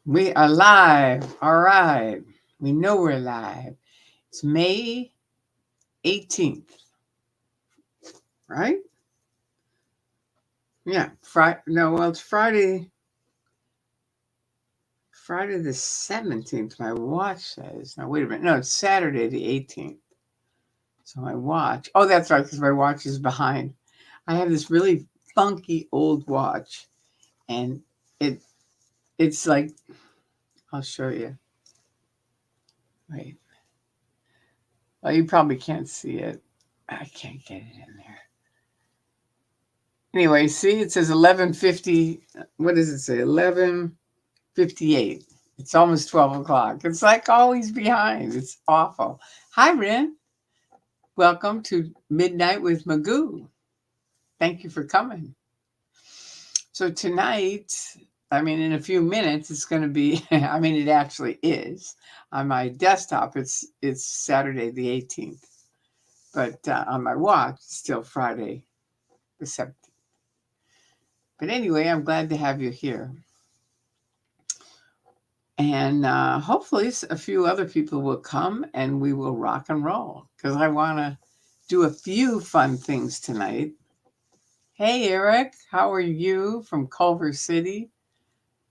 We are live. All right. We know we're live. It's May 18th, right? Yeah. Friday. No, well, it's Friday the 17th. My watch says. Now, wait a minute. No, it's Saturday the 18th. So my watch. Oh, that's right, because my watch is behind. I have this really funky old watch, and it it's like, I'll show you. Wait. Well, you probably can't see it. I can't get it in there. Anyway, see, it says 11:50. What does it say? 11:58. It's almost 12 o'clock. It's like always behind. It's awful. Hi, Ren. Welcome to Midnight with Magoo. Thank you for coming. So tonight, in a few minutes, it's going to be, it actually is. On my desktop, it's Saturday the 18th. But on my watch, it's still Friday the 17th. But anyway, I'm glad to have you here. And hopefully a few other people will come and we will rock and roll because I want to do a few fun things tonight. Hey, Eric, how are you from Culver City?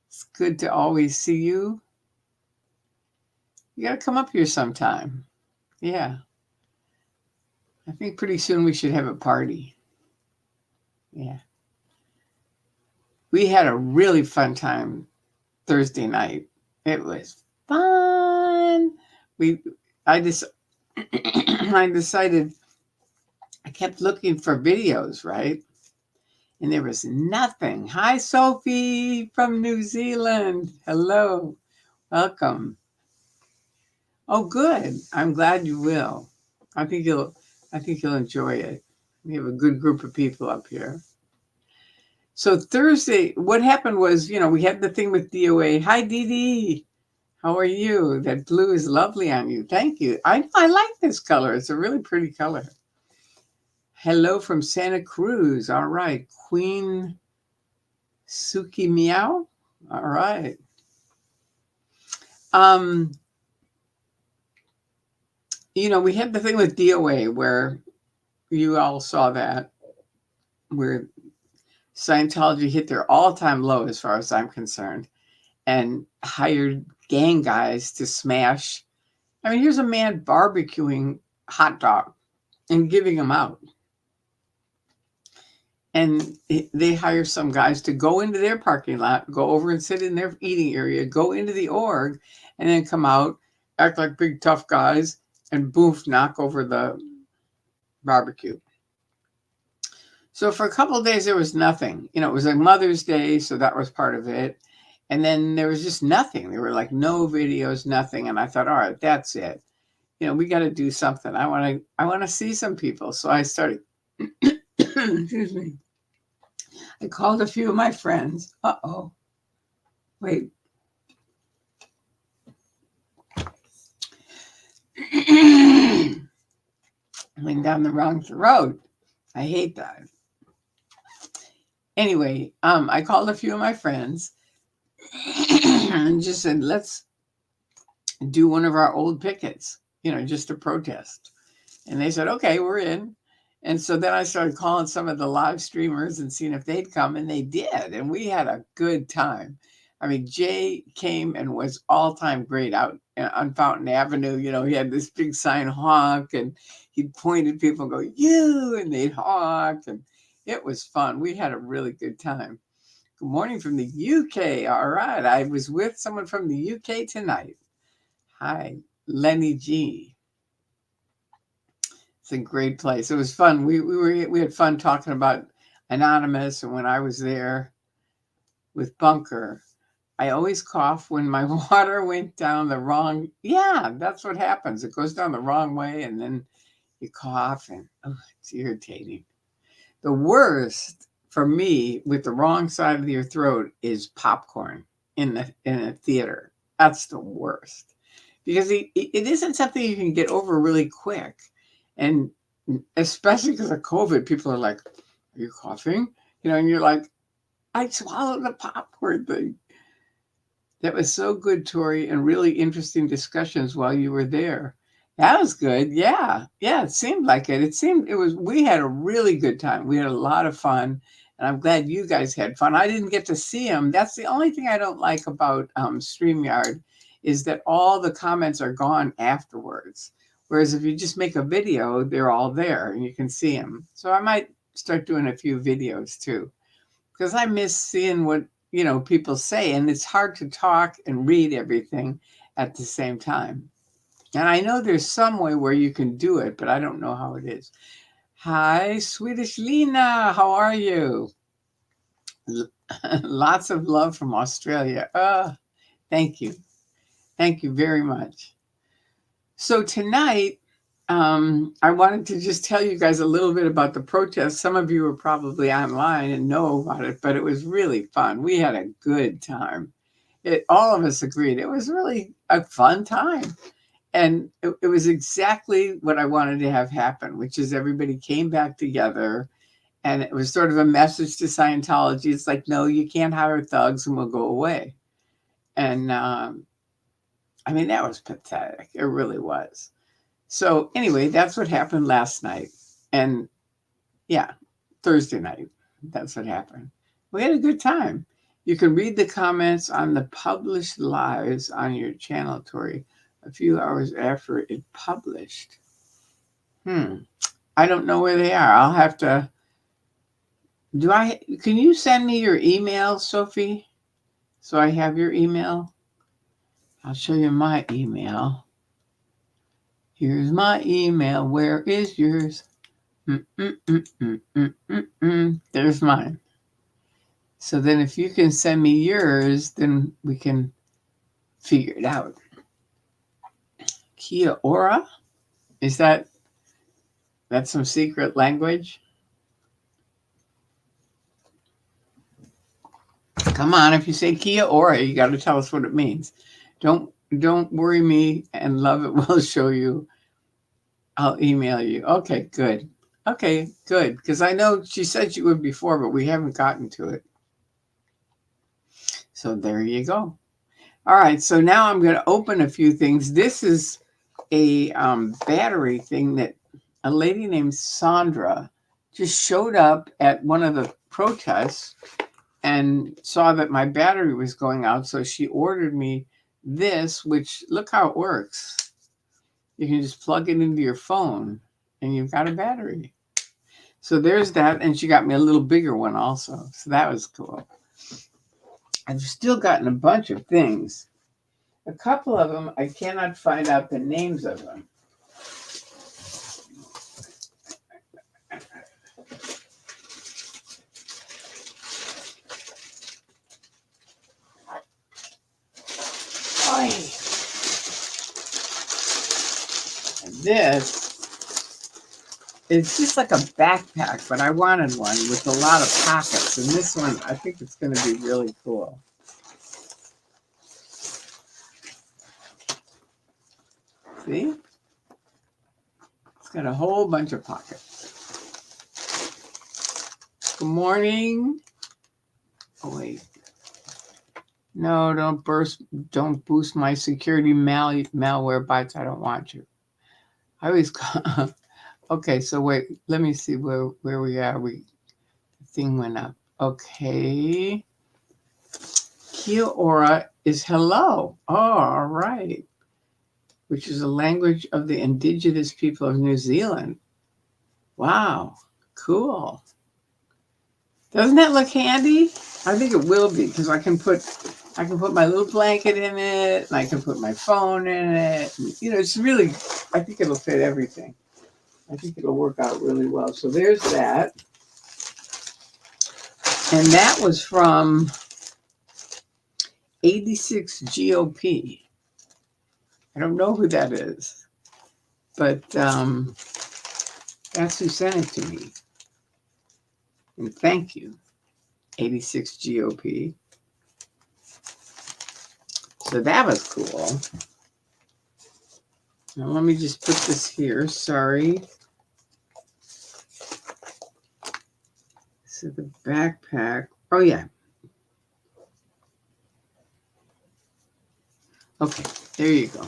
It's good to always see you. You got to come up here sometime. Yeah, I think pretty soon we should have a party. Yeah. We had a really fun time Thursday night. It was fun. We, I just, I decided I kept looking for videos, right? And there was nothing. Hi, Sophie from New Zealand. Hello. Welcome. Oh, good. I'm glad you will. I think you'll enjoy it. We have a good group of people up here. So Thursday, what happened was, we had the thing with DOA. Hi, Dee Dee. How are you? That blue is lovely on you. Thank you. I like this color. It's a really pretty color. Hello from Santa Cruz. All right. Queen Suki Meow. All right. Um, we had the thing with DOA where you all saw that, where Scientology hit their all-time low as far as I'm concerned and hired gang guys to smash. Here's a man barbecuing hot dog and giving them out. And they hire some guys to go into their parking lot, go over and sit in their eating area, go into the org, and then come out, act like big tough guys, and boof, knock over the barbecue. So for a couple of days, there was nothing. It was like Mother's Day, so that was part of it. And then there was just nothing. There were like no videos, nothing. And I thought, all right, that's it. We got to do something. I want to see some people. So I started, excuse me. I called a few of my friends. Uh-oh. Wait. I went down the wrong road. I hate that. Anyway, I called a few of my friends and just said, let's do one of our old pickets, just to protest. And they said, okay, we're in. And so then I started calling some of the live streamers and seeing if they'd come, and they did. And we had a good time. Jay came and was all-time great out on Fountain Avenue. He had this big sign, honk, and he'd point at people and go, you, and they'd honk. And it was fun. We had a really good time. Good morning from the UK. All right. I was with someone from the UK tonight. Hi, Lenny G. It's a great place. It was fun. We had fun talking about Anonymous, and when I was there with Bunker, I always cough when my water went down the wrong. Yeah, that's what happens. It goes down the wrong way, and then you cough, and it's irritating. The worst for me with the wrong side of your throat is popcorn in a theater. That's the worst because it isn't something you can get over really quick, and especially because of COVID, people are like, "Are you coughing?" And you're like, "I swallowed the popcorn thing." That was so good, Tori, and really interesting discussions while you were there. That was good. Yeah. Yeah, it seemed like it. It seemed it was we had a really good time. We had a lot of fun, and I'm glad you guys had fun. I didn't get to see them. That's the only thing I don't like about StreamYard is that all the comments are gone afterwards. Whereas if you just make a video, they're all there and you can see them. So I might start doing a few videos too because I miss seeing what people say, and it's hard to talk and read everything at the same time. And I know there's some way where you can do it, but I don't know how it is. Hi, Swedish Lena, how are you? Lots of love from Australia. Thank you. Thank you very much. So tonight, I wanted to just tell you guys a little bit about the protest. Some of you are probably online and know about it, but it was really fun. We had a good time. All of us agreed. It was really a fun time. And it was exactly what I wanted to have happen, which is everybody came back together. And it was sort of a message to Scientology. It's like, no, you can't hire thugs and we'll go away. And I mean, that was pathetic. It really was. So anyway, that's what happened last night. And yeah, Thursday night. That's what happened. We had a good time. You can read the comments on the published lives on your channel, Tori, a few hours after it published. I don't know where they are. I'll have to. Can you send me your email, Sophie? So I have your email. I'll show you my email. Here's my email. Where is yours? There's mine. So then if you can send me yours, then we can figure it out. Kia ora? Is that's some secret language? Come on, if you say Kia ora, you got to tell us what it means. Don't worry me, and love it will show you. I'll email you. Okay, good. Okay, good. Because I know she said she would before, but we haven't gotten to it. So there you go. All right, so now I'm going to open a few things. This is a battery thing that a lady named Sandra just showed up at one of the protests and saw that my battery was going out. So she ordered me this, which look how it works. You can just plug it into your phone and you've got a battery. So there's that. And she got me a little bigger one also. So that was cool. I've still gotten a bunch of things. A couple of them, I cannot find out the names of them. And this, it's just like a backpack, but I wanted one with a lot of pockets. And this one, I think it's going to be really cool. See? It's got a whole bunch of pockets. Good morning. Oh, wait. No, don't boost my security malware bytes. I don't want you. I always call. Okay, so wait, let me see where we are. The thing went up. Okay. Kia ora is hello. Oh, all right. Which is a language of the indigenous people of New Zealand. Wow, cool. Doesn't that look handy? I think it will be because I can put my little blanket in it, and I can put my phone in it. It's really, I think it'll fit everything. I think it'll work out really well. So there's that. And that was from 86 GOP. I don't know who that is, but that's who sent it to me. And thank you, 86 GOP. So that was cool. Now let me just put this here. Sorry. So the backpack. Oh, yeah. Okay, there you go.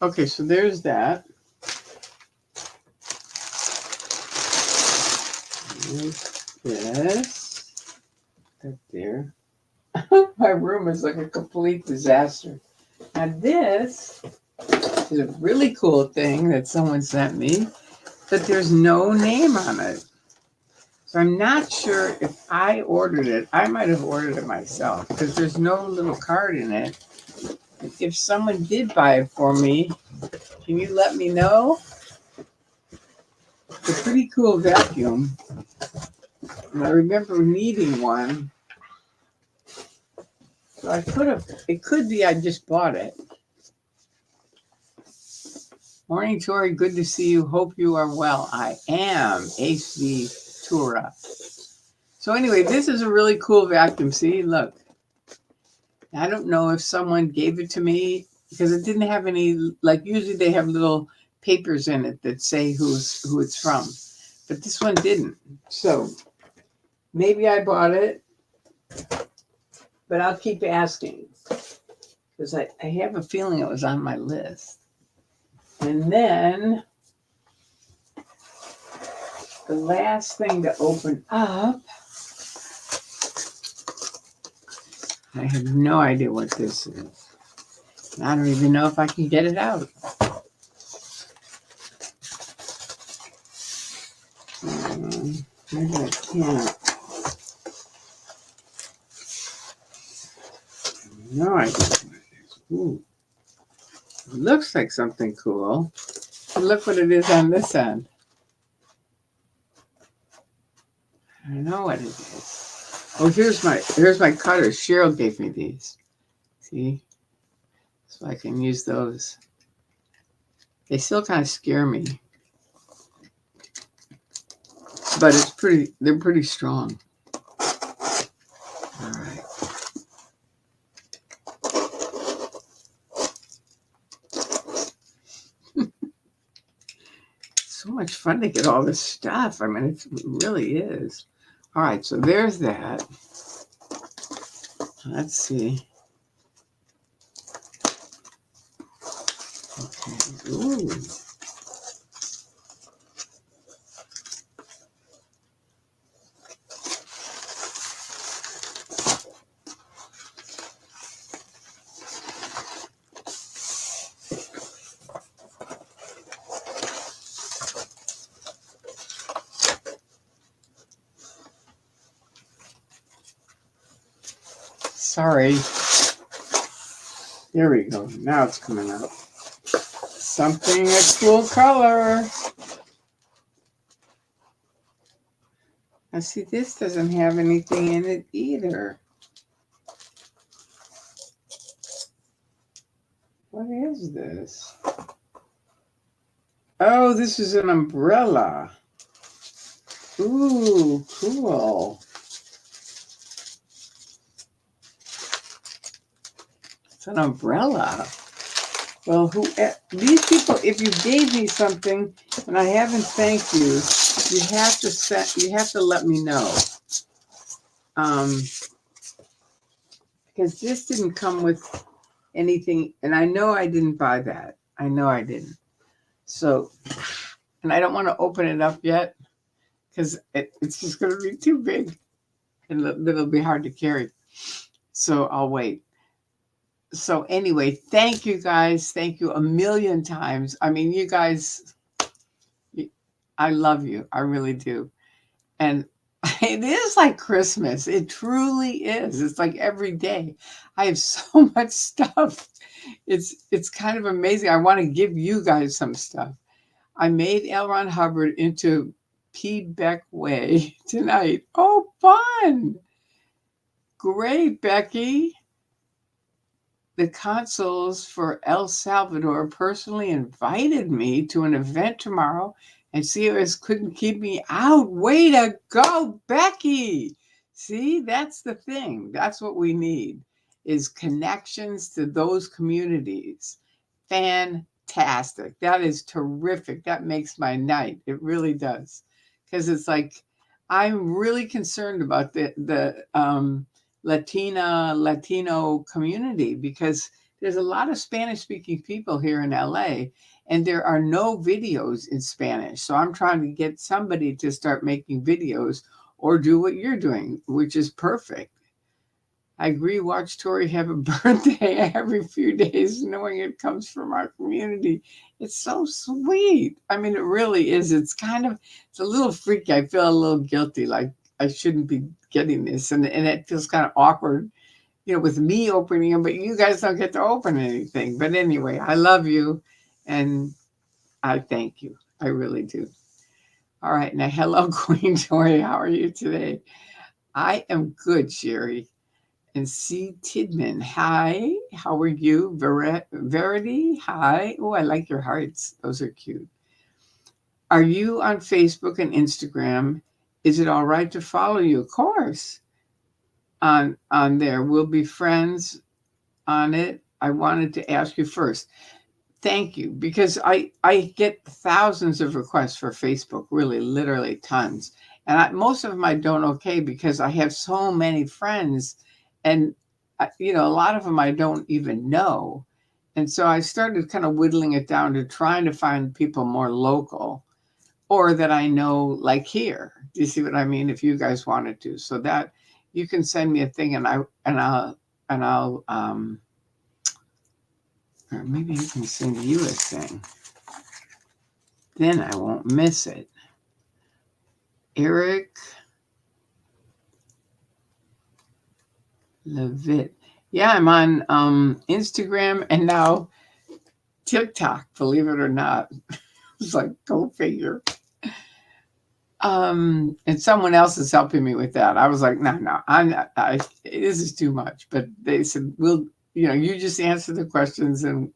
Okay, so there's that. There's this. That there. My room is like a complete disaster. Now this is a really cool thing that someone sent me, but there's no name on it. So I'm not sure if I ordered it. I might have ordered it myself because there's no little card in it. If someone did buy it for me, can you let me know? It's a pretty cool vacuum. And I remember needing one. So I could have, it could be I just bought it. Morning, Tori. Good to see you. Hope you are well. I am. HV Tura. So anyway, this is a really cool vacuum. See, look. I don't know if someone gave it to me because it didn't have any, like usually they have little papers in it that say who it's from. But this one didn't. So maybe I bought it, but I'll keep asking because I have a feeling it was on my list. And then the last thing to open up, I have no idea what this is. I don't even know if I can get it out. Maybe I can't. No idea what it is. Ooh. It looks like something cool. But look what it is on this end. I don't know what it is. Oh, here's my cutters. Cheryl gave me these. See? So I can use those. They still kind of scare me. But they're pretty strong. All right. So much fun to get all this stuff. I mean, it really is. All right, so there's that. Let's see. Okay. Ooh. Sorry. There we go. Now it's coming out. Something a cool color. Now see, this doesn't have anything in it either. What is this? Oh, this is an umbrella. Ooh, cool. It's an umbrella. Well, these people, if you gave me something and I haven't thanked you, you have to let me know. Because this didn't come with anything, and I know I didn't buy that. I know I didn't. So, and I don't want to open it up yet because it's just going to be too big and it'll be hard to carry. So I'll wait. So anyway, thank you guys. Thank you a million times. I mean, you guys, I love you. I really do. And it is like Christmas. It truly is. It's like every day. I have so much stuff. It's kind of amazing. I want to give you guys some stuff. I made L. Ron Hubbard into P. Beck Way tonight. Oh, fun. Great, Becky. The consuls for El Salvador personally invited me to an event tomorrow, and COS couldn't keep me out. Way to go, Becky. See, that's the thing. That's what we need is connections to those communities. Fantastic. That is terrific. That makes my night. It really does. Because it's like, I'm really concerned about the Latino community because there's a lot of Spanish speaking people here in LA, and there are no videos in Spanish. So I'm trying to get somebody to start making videos or do what you're doing, which is perfect. I agree. Watch Tori have a birthday every few days, knowing it comes from our community. It's so sweet. I mean, it really is. It's a little freaky. I feel a little guilty, like I shouldn't be getting this. And it feels kind of awkward, with me opening them, but you guys don't get to open anything. But anyway, I love you and I thank you. I really do. All right. Now, hello, Queen Tori. How are you today? I am good, Sherry. And C. Tidman, hi, how are you? Verity, hi. Oh, I like your hearts. Those are cute. Are you on Facebook and Instagram? Is it all right to follow you? Of course. On there. We'll be friends on it. I wanted to ask you first. Thank you, because I get thousands of requests for Facebook, really, literally tons. And most of them I don't okay because I have so many friends, and a lot of them I don't even know. And so I started kind of whittling it down to trying to find people more local or that I know, like here. Do you see what I mean? If you guys wanted to, so that you can send me a thing, and I'll or maybe I can send you a thing. Then I won't miss it. Eric Levitt. Yeah, I'm on Instagram and now TikTok, believe it or not. It's like, go figure. And someone else is helping me with that. I was like, no, I'm not. This is too much. But they said, you just answer the questions and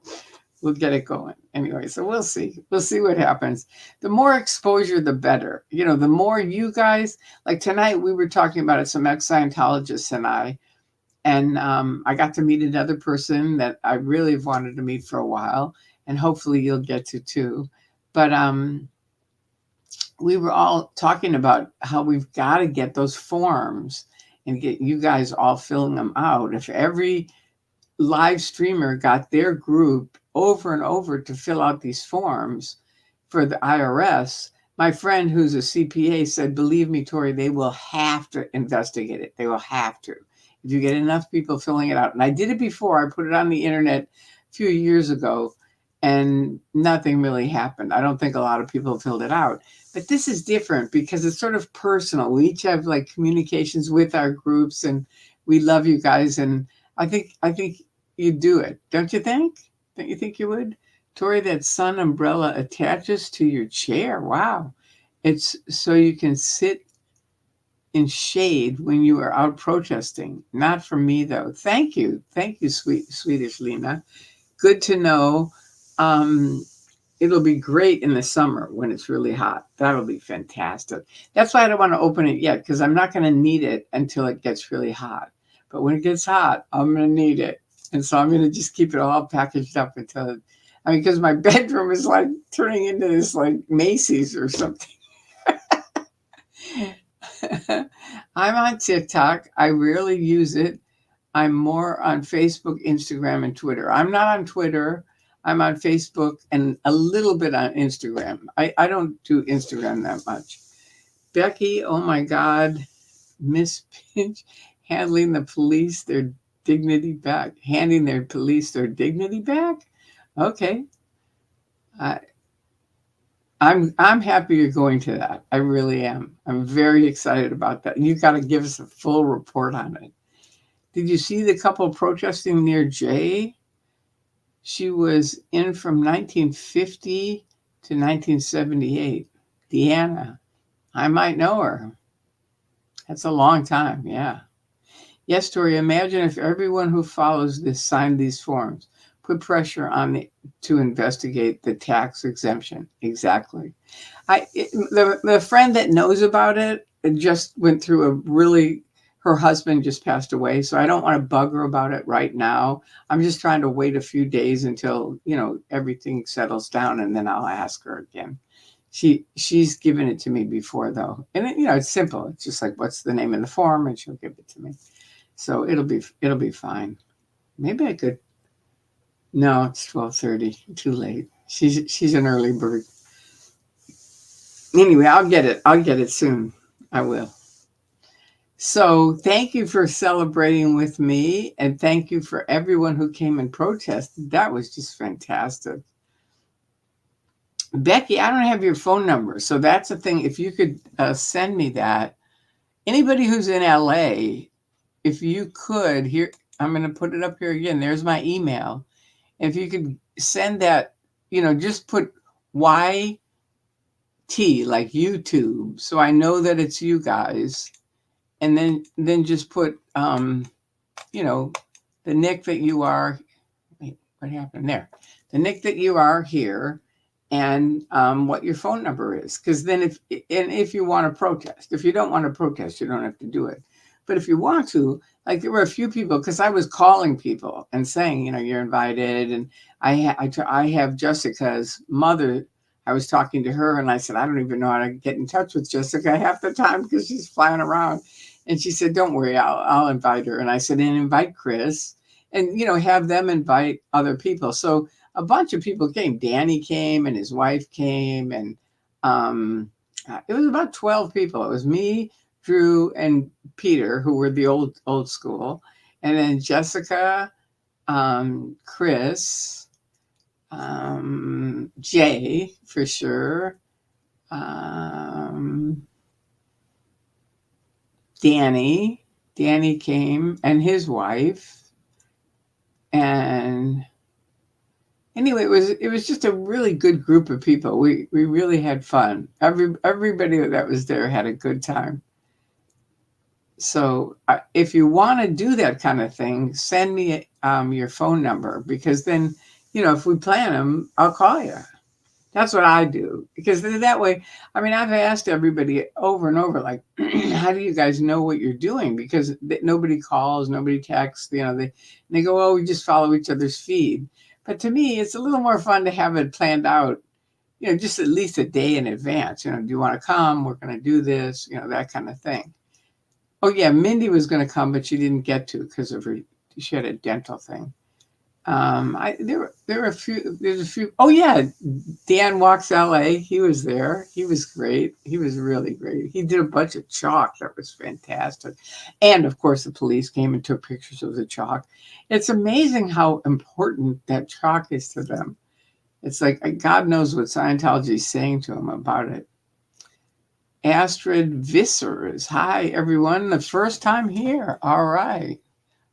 we'll get it going. Anyway, so we'll see. We'll see what happens. The more exposure, the better. The more you guys, like tonight, we were talking about it, some ex-Scientologists and I got to meet another person that I really have wanted to meet for a while, and hopefully you'll get to too. But we were all talking about how we've got to get those forms and get you guys all filling them out. If every live streamer got their group over and over to fill out these forms for the IRS, my friend who's a CPA said, believe me, Tori, they will have to investigate it. They will have to. If you get enough people filling it out. And I did it before. I put it on the internet a few years ago and nothing really happened. I don't think a lot of people filled it out. But this is different because it's sort of personal. We each have like communications with our groups and we love you guys. And I think you'd do it. Don't you think? Don't you think you would? Tori, that sun umbrella attaches to your chair. Wow. It's so you can sit in shade when you are out protesting. Not for me, though. Thank you. Thank you, Swedish Lena. Good to know. It'll be great in the summer when it's really hot. That'll be fantastic. That's why I don't want to open it yet, because I'm not going to need it until it gets really hot. But when it gets hot, I'm going to need it. And so I'm going to just keep it all packaged up until, because my bedroom is like turning into this like Macy's or something. I'm on TikTok. I rarely use it. I'm more on Facebook, Instagram, and Twitter. I'm not on Twitter. I'm on Facebook and a little bit on Instagram. I don't do Instagram that much. Becky, oh my God. Miss Pinch, handing the police their dignity back. Handing their police their dignity back? Okay. I'm happy you're going to that. I really am. I'm very excited about that. And you've got to give us a full report on it. Did you see the couple protesting near Jay? She was in from 1950 to 1978. Deanna, I might know her. That's a long time, yeah. Yes, Tori, imagine if everyone who follows this signed these forms. Put pressure on to investigate the tax exemption. Exactly. The friend that knows about it just went through her husband just passed away, so I don't want to bug her about it right now. I'm just trying to wait a few days until, everything settles down, and then I'll ask her again. She's given it to me before, though. And it's simple. It's just like, what's the name of the form? And she'll give it to me. So it'll be fine. Maybe I could No, it's 12:30. Too late. She's an early bird. Anyway, I'll get it. I'll get it soon. I will. So thank you for celebrating with me, and thank you for everyone who came and protested. That was just fantastic. Becky, I don't have your phone number, so that's the thing. If you could send me that. Anybody who's in LA, if you could, here, I'm going to put it up here again. There's my email. If you could send that, just put YT, like YouTube, so I know that it's you guys. And then just put, you know, the Nick that you are. Wait, what happened there? The Nick that you are here, and what your phone number is. Because then if you want to protest, if you don't want to protest, you don't have to do it. But if you want to, like there were a few people, because I was calling people and saying, you're invited. And I have Jessica's mother. I was talking to her and I said, I don't even know how to get in touch with Jessica half the time because she's flying around. And she said, don't worry, I'll invite her. And I said, and invite Chris and, have them invite other people. So a bunch of people came. Danny came and his wife came. And it was about 12 people. It was me, Drew, and Peter, who were the old school. And then Jessica, Chris, Jay, for sure. Danny came and his wife. And anyway, it was just a really good group of people. We really had fun. Everybody that was there had a good time. So if you want to do that kind of thing, send me your phone number, because then, if we plan them, I'll call you. That's what I do, because that way, I've asked everybody over and over, like, how do you guys know what you're doing? Because nobody calls, nobody texts, they go, oh, we just follow each other's feed. But to me, it's a little more fun to have it planned out, just at least a day in advance. Do you want to come? We're going to do this, that kind of thing. Oh yeah, Mindy was going to come, but she didn't get to because she had a dental thing. There were a few. There's a few. Oh yeah, Dan Walks LA. He was there. He was great. He was really great. He did a bunch of chalk. That was fantastic. And of course, the police came and took pictures of the chalk. It's amazing how important that chalk is to them. It's like God knows what Scientology is saying to them about it. Astrid Vissers. Hi, everyone. The first time here. All right.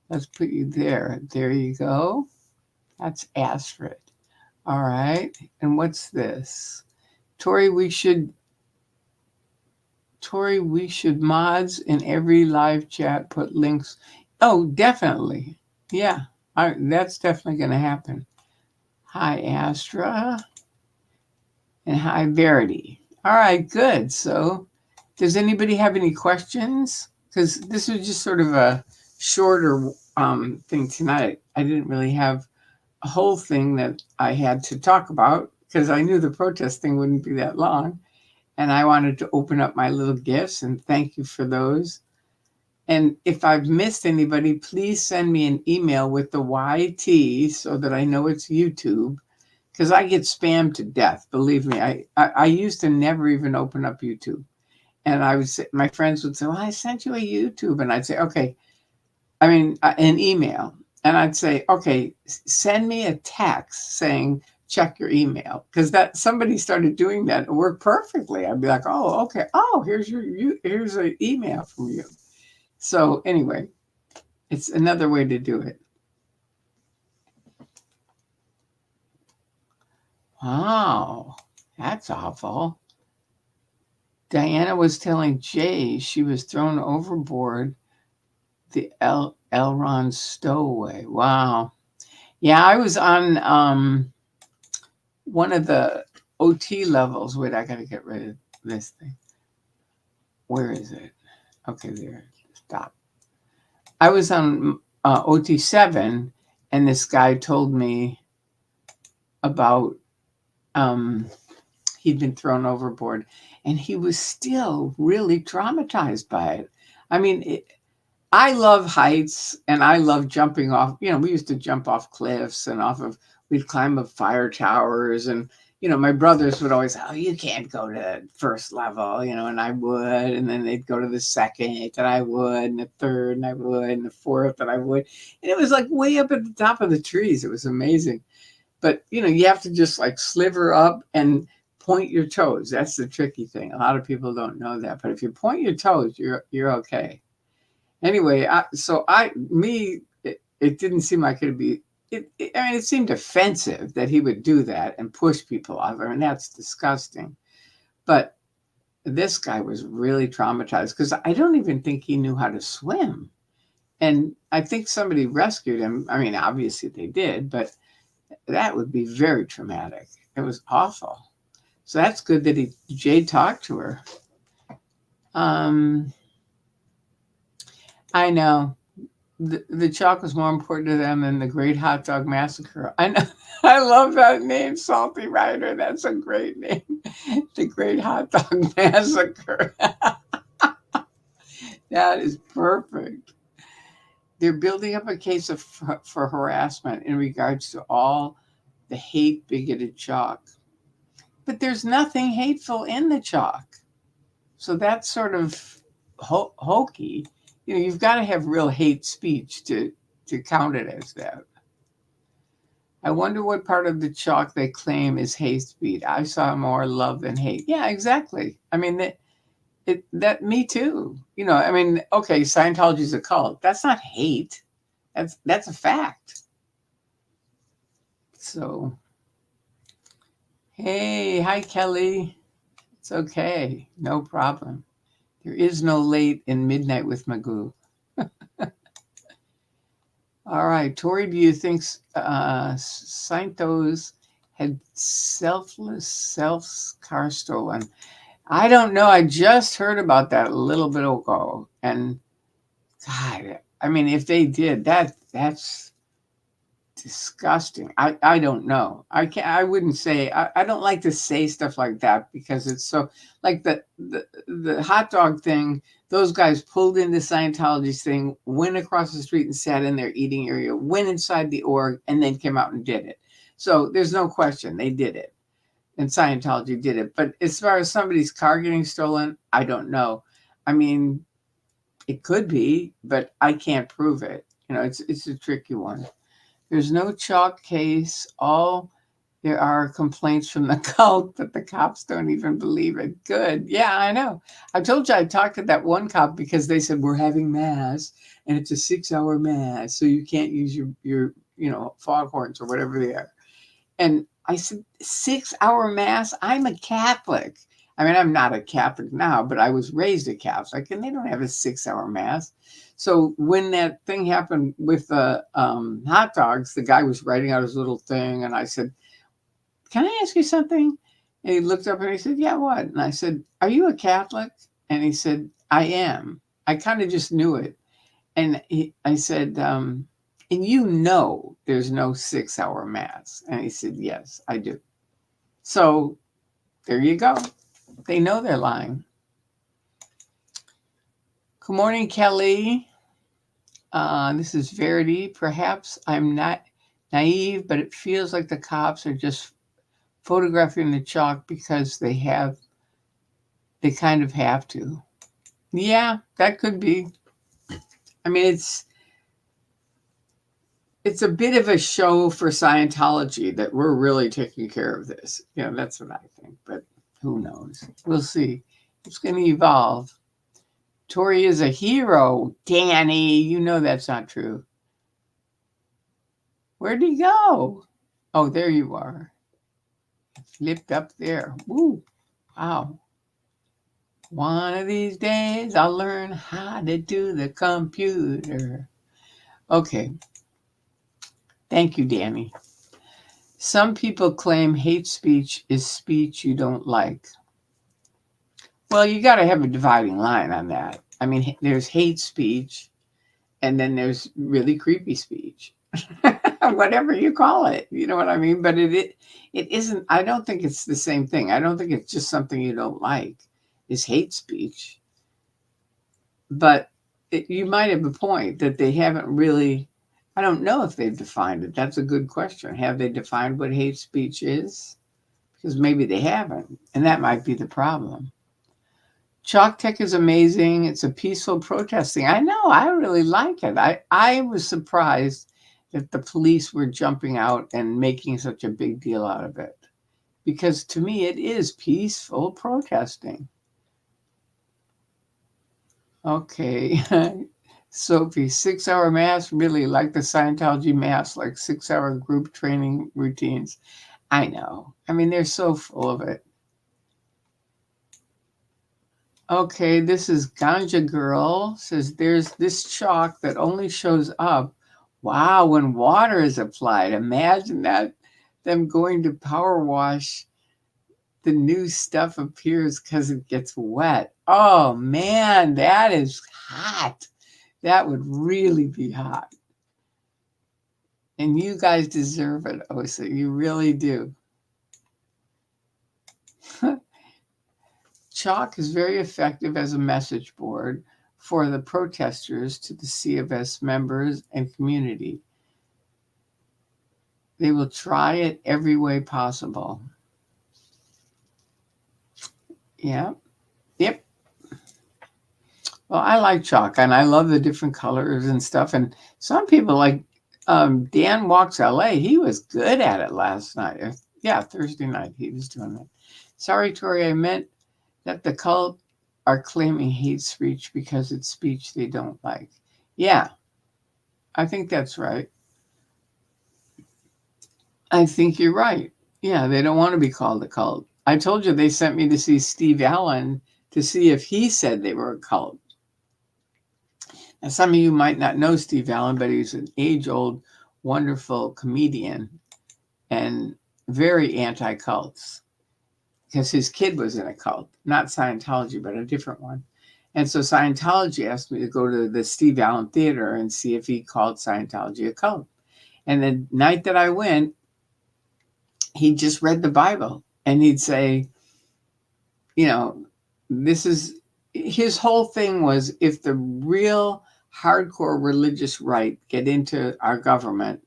Let's put you there. There you go. That's Astrid. All right. And what's this? Tori, we should mods in every live chat put links. Oh, definitely. Yeah. That's definitely going to happen. Hi, Astra. And hi, Verity. All right, good. So does anybody have any questions? Because this was just sort of a shorter thing tonight. I didn't really have a whole thing that I had to talk about because I knew the protest thing wouldn't be that long. And I wanted to open up my little gifts and thank you for those. And if I've missed anybody, please send me an email with the YT so that I know it's YouTube. Because I get spammed to death. Believe me, I used to never even open up YouTube. And I would say, my friends would say, well, I sent you a YouTube. And I'd say, okay, an email. And I'd say, okay, send me a text saying, check your email. Because somebody started doing that. It worked perfectly. I'd be like, oh, okay. Oh, here's an email from you. So anyway, it's another way to do it. Wow, that's awful. Diana was telling Jay she was thrown overboard the Elron stowaway. Wow. Yeah, I was on one of the OT levels. Wait, I got to get rid of this thing. Where is it? Okay, there. Stop. I was on OT7, and this guy told me about he'd been thrown overboard, and he was still really traumatized by it. I love heights and I love jumping off. We used to jump off cliffs and we'd climb up fire towers. And, my brothers would always, oh, you can't go to the first level, and I would. And then they'd go to the second and I would, and the third and I would, and the fourth and I would. And it was like way up at the top of the trees. It was amazing. But, you have to just like sliver up and point your toes. That's the tricky thing. A lot of people don't know that. But if you point your toes, you're okay. Anyway, it didn't seem like it'd be. It seemed offensive that he would do that and push people off. I mean, that's disgusting. But this guy was really traumatized because I don't even think he knew how to swim. And I think somebody rescued him. I mean, obviously they did, but that would be very traumatic. It was awful. So that's good that Jade talked to her. I know. The chalk was more important to them than the Great Hot Dog Massacre. I know. I love that name, Salty Rider. That's a great name. The Great Hot Dog Massacre. That is perfect. They're building up a case for harassment in regards to all the hate bigoted chalk. But there's nothing hateful in the chalk. So that's sort of hokey. You've got to have real hate speech to count it as that. I wonder what part of the chalk they claim is hate speech. I saw more love than hate. Yeah, exactly. I mean, me too. I mean, okay, Scientology's a cult. That's not hate. That's a fact. So, hey, hi, Kelly. It's okay. No problem. There is no late in Midnight with Magoo. All right, Tori, do you think Scientos had self car stolen? I don't know. I just heard about that a little bit ago. And God, I mean, if they did, that's disgusting. I don't know. I wouldn't say. I don't like to say stuff like that because it's so like the hot dog thing. Those guys pulled into Scientology's thing, went across the street and sat in their eating area, went inside the org, and then came out and did it. So there's no question they did it, and Scientology did it. But as far as somebody's car getting stolen, I don't know. I mean, it could be, but I can't prove it. It's a tricky one. There's no chalk case. There are complaints from the cult, but the cops don't even believe it. Good. Yeah, I know. I told you I talked to that one cop because they said we're having mass and it's a 6-hour mass, so you can't use your foghorns or whatever they are. And I said, 6-hour mass? I'm a Catholic. I mean, I'm not a Catholic now, but I was raised a Catholic, and they don't have a 6-hour mass. So when that thing happened with the hot dogs, the guy was writing out his little thing, and I said, can I ask you something? And he looked up and he said, yeah, what? And I said, are you a Catholic? And he said, I am. I kind of just knew it. And I said, and there's no 6-hour mass. And he said, yes, I do. So there you go. They know they're lying. Good morning, Kelly. This is Verity. Perhaps I'm not naive, but it feels like the cops are just photographing the chalk because they kind of have to. Yeah, that could be. I mean, it's a bit of a show for Scientology that we're really taking care of this. That's what I think, but who knows? We'll see. It's going to evolve. Tori is a hero. Danny, that's not true. Where'd he go? Oh, there you are. Flipped up there. Woo. Wow. One of these days I'll learn how to do the computer. Okay. Thank you, Danny. Some people claim hate speech is speech you don't like. Well, you got to have a dividing line on that. I mean, there's hate speech, and then there's really creepy speech. Whatever you call it, you know what I mean? But it isn't, I don't think it's the same thing. I don't think it's just something you don't like is hate speech. But you might have a point that they haven't really. I don't know if they've defined it. That's a good question. Have they defined what hate speech is? Because maybe they haven't, and that might be the problem. Chalk Tech is amazing. It's a peaceful protesting. I know. I really like it. I was surprised that the police were jumping out and making such a big deal out of it. Because to me, it is peaceful protesting. Okay. Sophie, 6-hour mass, really like the Scientology mass, like 6-hour group training routines. I know. I mean, they're so full of it. Okay, this is Ganja Girl. Says there's this chalk that only shows up. Wow, when water is applied. Imagine that. Them going to power wash, the new stuff appears because it gets wet. Oh man, that is hot. That would really be hot. And you guys deserve it, Osa. You really do. Chalk is very effective as a message board for the protesters to the C of S members and community. They will try it every way possible. Yeah. Yep. Well, I like chalk and I love the different colors and stuff. And some people like Dan Walks LA, he was good at it last night. Yeah, Thursday night he was doing it. Sorry, Tori, I meant that the cult are claiming hate speech because it's speech they don't like. Yeah, I think that's right. I think you're right. Yeah, they don't want to be called a cult. I told you they sent me to see Steve Allen to see if he said they were a cult. Now, some of you might not know Steve Allen, but he's an age-old, wonderful comedian and very anti-cults because his kid was in a cult, not Scientology, but a different one. And so Scientology asked me to go to the Steve Allen Theater and see if he called Scientology a cult. And the night that I went, he just read the Bible and he'd say, you know, this is his whole thing was if the real hardcore religious right get into our government,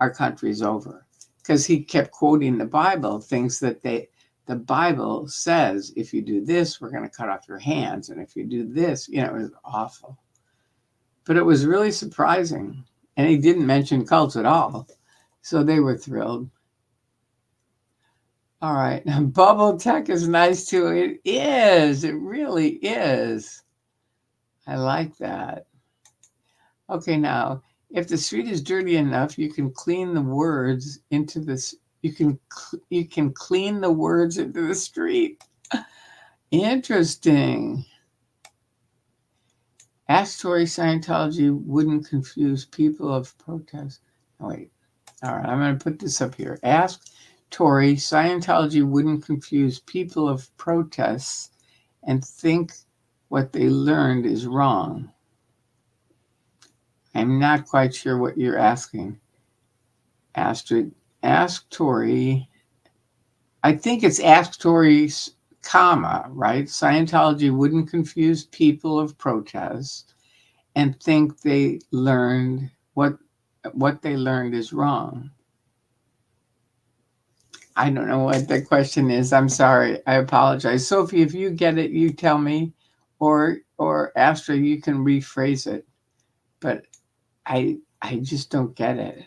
our country's over. Because he kept quoting the Bible, things that the Bible says, if you do this, we're going to cut off your hands. And if you do this, it was awful. But it was really surprising. And he didn't mention cults at all. So they were thrilled. All right. Bubble tech is nice too. It is. It really is. I like that. Okay, now, if the street is dirty enough, you can clean the words into this. You can clean the words into the street. Interesting. Ask Tori Scientology wouldn't confuse people of protest. Oh, wait. All right, I'm going to put this up here. Ask Tori Scientology wouldn't confuse people of protests and think what they learned is wrong. I'm not quite sure what you're asking. Astrid, ask Tori. I think it's ask Tori's comma, right? Scientology wouldn't confuse people of protest and think they learned what they learned is wrong. I don't know what the question is. I'm sorry. I apologize. Sophie, if you get it, you tell me, or Astra, you can rephrase it. But I just don't get it.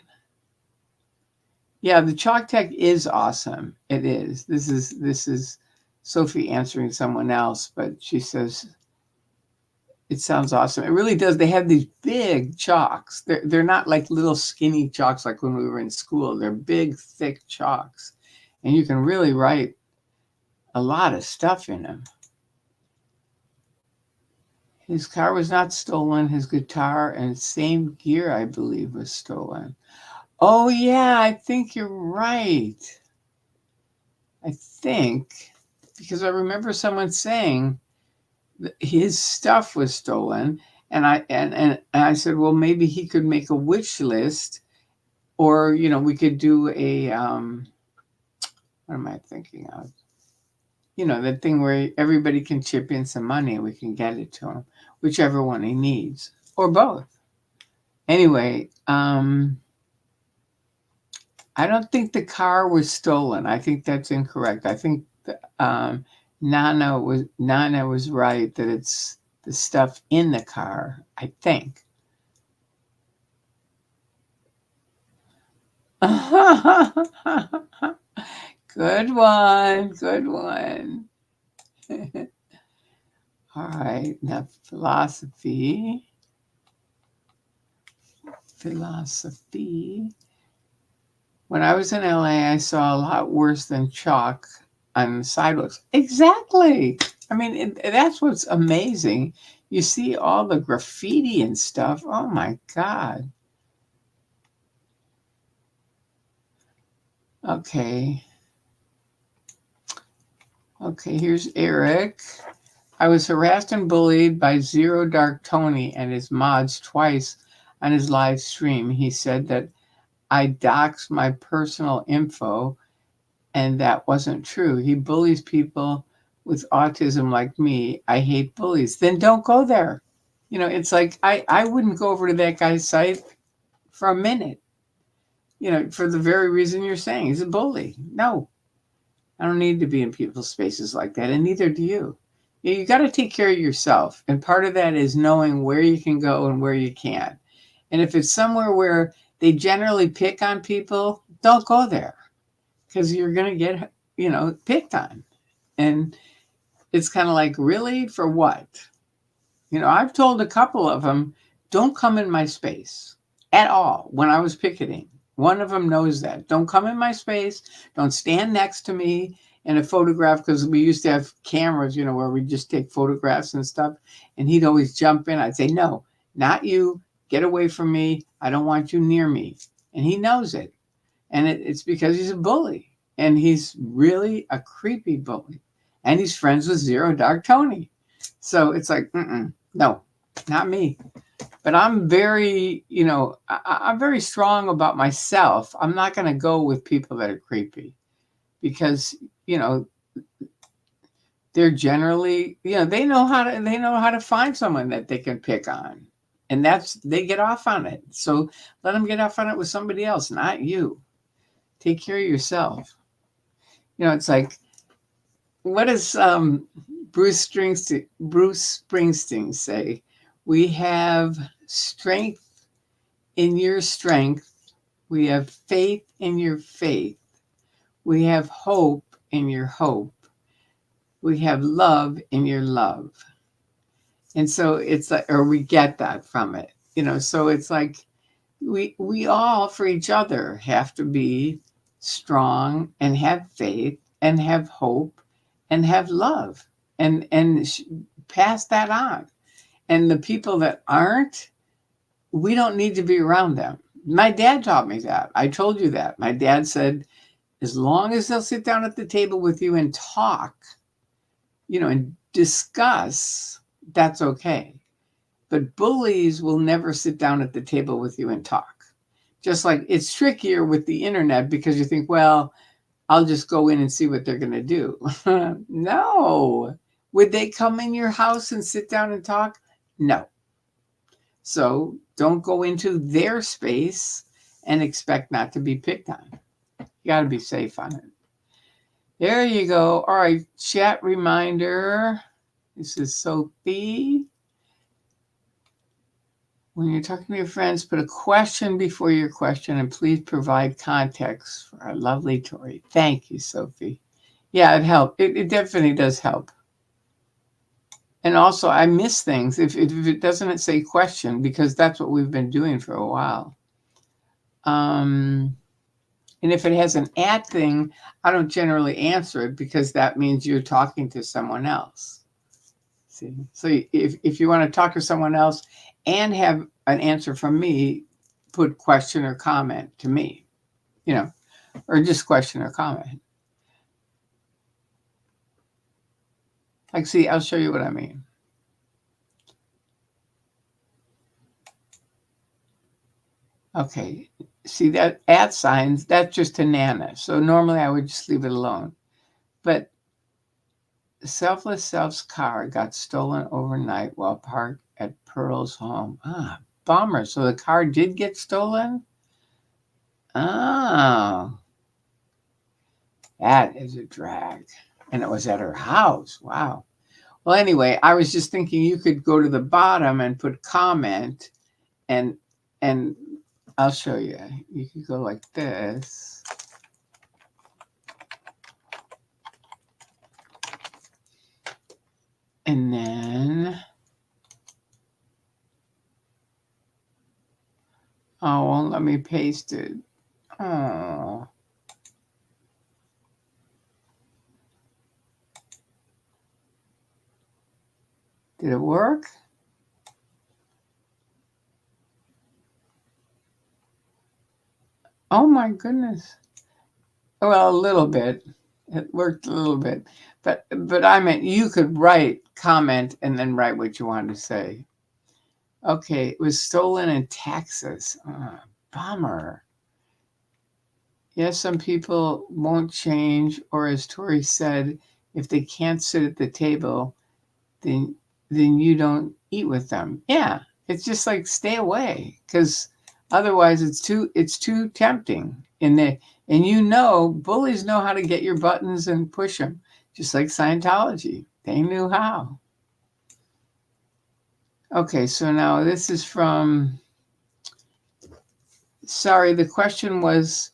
Yeah, the chalk tech is awesome. It is. This is Sophie answering someone else, but she says it sounds awesome. It really does. They have these big chalks. They're not like little skinny chalks like when we were in school. They're big, thick chalks. And you can really write a lot of stuff in them. His car was not stolen. His guitar and same gear, I believe, was stolen. Oh, yeah, I think you're right. I think, because I remember someone saying that his stuff was stolen. And I said, well, maybe he could make a wish list, or, we could do a, what am I thinking of? The thing where everybody can chip in some money and we can get it to him, whichever one he needs. or both. Anyway, I don't think the car was stolen. I think that's incorrect. I think Nana was right that it's the stuff in the car. I think. Good one. Good one. All right. Now, philosophy. When I was in LA, I saw a lot worse than chalk on the sidewalks. Exactly. I mean, that's what's amazing. You see all the graffiti and stuff. Oh my God. Okay. Okay, here's Eric. I was harassed and bullied by Zero Dark Tony and his mods twice on his live stream. He said that I doxed my personal info, and that wasn't true. He bullies people with autism like me. I hate bullies. Then don't go there. You know, it's like I wouldn't go over to that guy's site for a minute, you know, for the very reason you're saying. He's a bully. No, I don't need to be in people's spaces like that, and neither do you. You got to take care of yourself. And part of that is knowing where you can go and where you can't. And if it's somewhere where they generally pick on people, don't go there because you're going to get, you know, picked on. And it's kind of like, really? For what? You know, I've told a couple of them, don't come in my space at all when I was picketing. One of them knows that. Don't come in my space. Don't stand next to me in a photograph, because we used to have cameras, you know, where we just take photographs and stuff. And he'd always jump in. I'd say, no, not you. Get away from me. I don't want you near me. And he knows it. And it's because he's a bully. And he's really a creepy bully. And he's friends with Zero Dark Tony. So it's like, no, not me. But I'm very, you know, I'm very strong about myself. I'm not going to go with people that are creepy because, you know, they're generally, you know, they know how to find someone that they can pick on. And they get off on it. So let them get off on it with somebody else, not you. Take care of yourself. You know, it's like, what does Bruce Springsteen say? We have strength in your strength. We have faith in your faith. We have hope in your hope. We have love in your love. And so it's like, or we get that from it, you know, so it's like we all for each other have to be strong and have faith and have hope and have love and pass that on. And the people that aren't, we don't need to be around them. My dad taught me that. I told you that. My dad said, as long as they'll sit down at the table with you and talk, you know, and discuss, that's okay. But bullies will never sit down at the table with you and talk. Just like it's trickier with the internet because you think, well, I'll just go in and see what they're going to do. No. Would they come in your house and sit down and talk? No. So don't go into their space and expect not to be picked on. You got to be safe on it. There you go. All right, chat reminder. This is Sophie. When you're talking to your friends, put a question before your question and please provide context for our lovely Tori. Thank you, Sophie. Yeah, it helped. It definitely does help. And also, I miss things if it doesn't say question, because that's what we've been doing for a while. And if it has an @ thing, I don't generally answer it because that means you're talking to someone else. See, so if you want to talk to someone else and have an answer from me, put question or comment to me, you know, or just question or comment. Like, see, I'll show you what I mean. Okay, see that @ signs, that's just a Nana. So normally I would just leave it alone. But Selfless Self's car got stolen overnight while parked at Pearl's home. Ah, bummer. So the car did get stolen? Oh, that is a drag. And it was at her house. Wow. Well, anyway, I was just thinking you could go to the bottom and put comment, and I'll show you. You could go like this. And then, oh, won't let me paste it. Oh. Did it work? Oh my goodness. Well, a little bit. It worked a little bit. But I meant you could write comment and then write what you wanted to say. Okay, it was stolen in Texas. Bummer. Yes, some people won't change, or as Tori said, if they can't sit at the table, then you don't eat with them. Yeah, it's just like stay away, because otherwise it's too tempting. And bullies know how to get your buttons and push them, just like Scientology. They knew how. Okay, so now this is from. Sorry, the question was,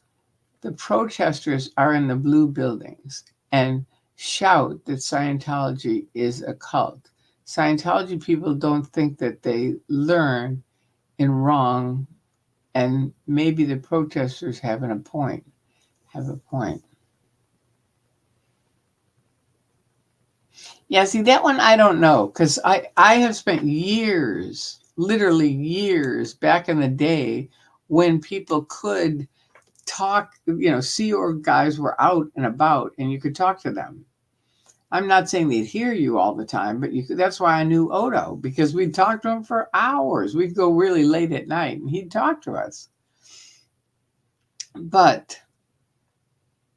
the protesters are in the blue buildings and shout that Scientology is a cult. Scientology people don't think that they learn in wrong, and maybe the protesters have a point. Yeah, see, that one I don't know, because I have spent years, literally years back in the day when people could talk, Sea Org guys were out and about and you could talk to them. I'm not saying they'd hear you all the time, but that's why I knew Odo, because we'd talk to him for hours. We'd go really late at night and he'd talk to us. But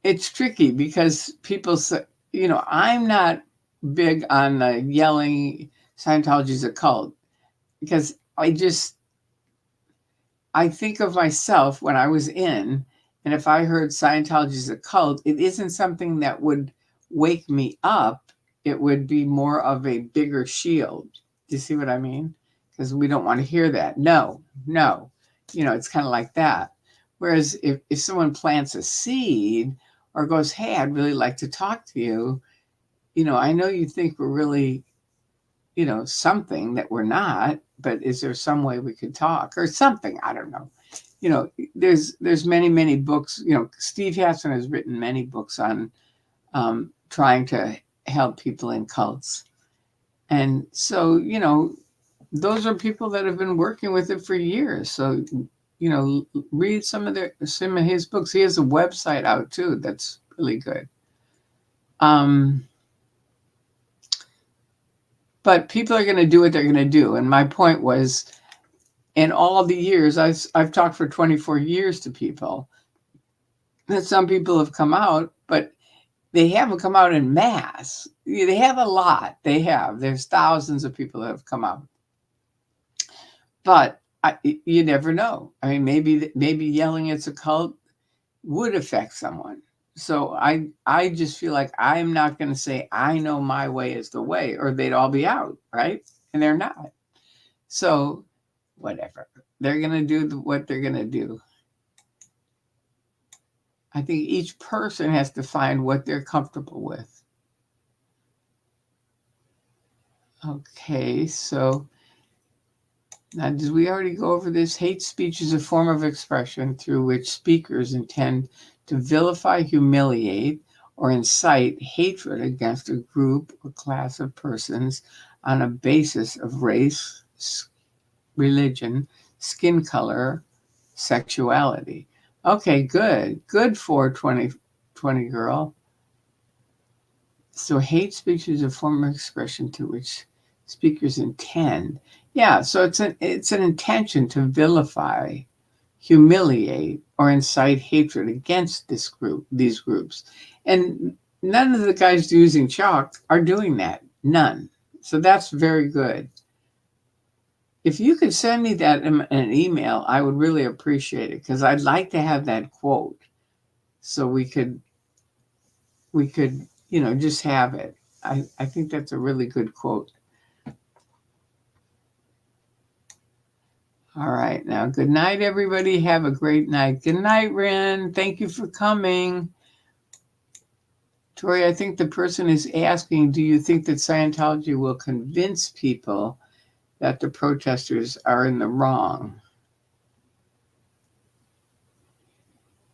it's tricky because people say, I'm not big on yelling Scientology's a cult, because I think of myself when I was in, and if I heard Scientology's a cult, it isn't something that would wake me up. It would be more of a bigger shield. Do you see what I mean? Because we don't want to hear that. No. It's kind of like that. Whereas if someone plants a seed or goes, hey, I'd really like to talk to you. I know you think we're really, something that we're not, but is there some way we could talk or something? I don't know. There's many books. Steve Hassan has written many books on trying to help people in cults. And so, those are people that have been working with it for years. So, read some of his books. He has a website out too that's really good. But people are going to do what they're going to do. And my point was, in all the years, I've talked for 24 years to people, that some people have come out, but they haven't come out in mass. They have a lot. There's thousands of people that have come out. But you never know. I mean, maybe yelling it's a cult would affect someone. So I just feel like I'm not going to say I know my way is the way, or they'd all be out, right? And they're not. So whatever. They're going to do what they're going to do. I think each person has to find what they're comfortable with. Okay, so now, did we already go over this? Hate speech is a form of expression through which speakers intend to vilify, humiliate, or incite hatred against a group or class of persons on a basis of race, religion, skin color, sexuality. Okay, good. Good for 2020 girl. So hate speech is a form of expression to which speakers intend. Yeah, so it's an intention to vilify, humiliate, or incite hatred against these groups. And none of the guys using chalk are doing that. None. So that's very good. if you could send me that in an email, I would really appreciate it because I'd like to have that quote so we could just have it. I think that's a really good quote. All right, now good night, everybody. Have a great night. Good night, Ren. Thank you for coming. Tori, I think the person is asking, do you think that Scientology will convince people that the protesters are in the wrong?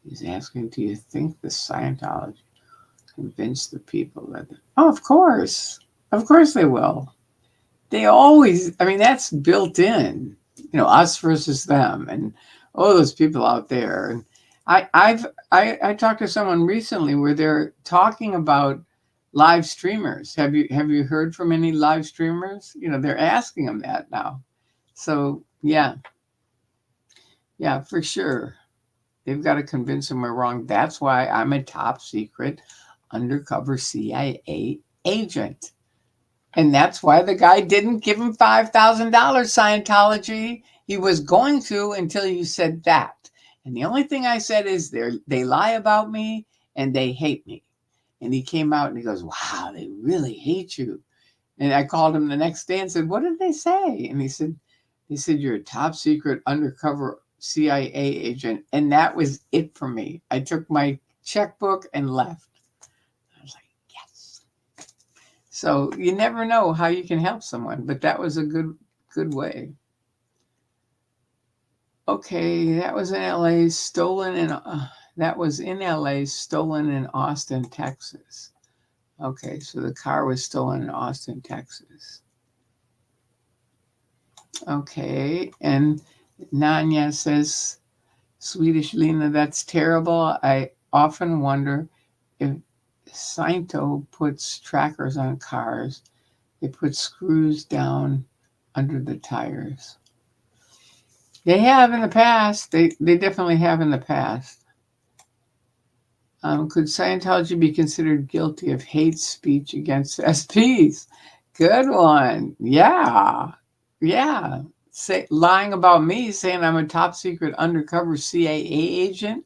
He's asking, do you think the Scientology convince the people that... Oh, of course. Of course they will. They always, I mean, that's built in, us versus them and all those people out there. And I talked to someone recently where they're talking about live streamers. Have you heard from any live streamers? They're asking them that now. So yeah, for sure. They've got to convince them we're wrong. That's why I'm a top secret undercover CIA agent. And that's why the guy didn't give him $5,000, Scientology. He was going to until you said that. And the only thing I said is they lie about me and they hate me. And he came out and he goes, wow, they really hate you. And I called him the next day and said, what did they say? And he said, you're a top secret undercover CIA agent. And that was it for me. I took my checkbook and left. I was like, yes. So you never know how you can help someone, but that was a good way. Okay, that was in LA, stolen in Austin, Texas. Okay, so the car was stolen in Austin, Texas. Okay, and Nanya says, Swedish Lena, that's terrible. I often wonder if Sciento puts trackers on cars. They put screws down under the tires. They have in the past. They definitely have in the past. Could Scientology be considered guilty of hate speech against SPs? Good one. Yeah. Lying about me, saying I'm a top secret undercover CIA agent.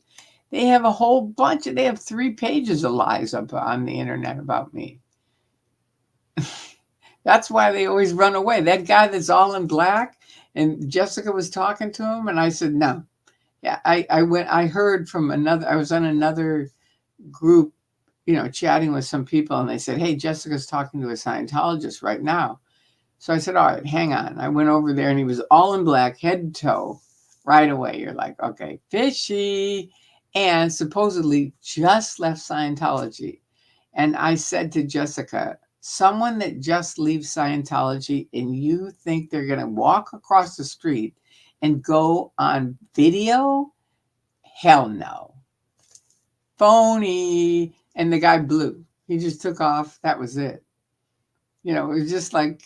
They have a whole bunch. They have 3 pages of lies up on the internet about me. That's why they always run away. That guy that's all in black, and Jessica was talking to him, and I said, no. Yeah, I heard from I was on another group, chatting with some people, and they said, hey, Jessica's talking to a Scientologist right now. So I said, all right, hang on. I went over there and he was all in black, head to toe, right away. You're like, okay, fishy. And supposedly just left Scientology. And I said to Jessica, someone that just leaves Scientology and you think they're going to walk across the street and go on video? Hell no. Phony. And the guy blew. He just took off. That was it. It was just like,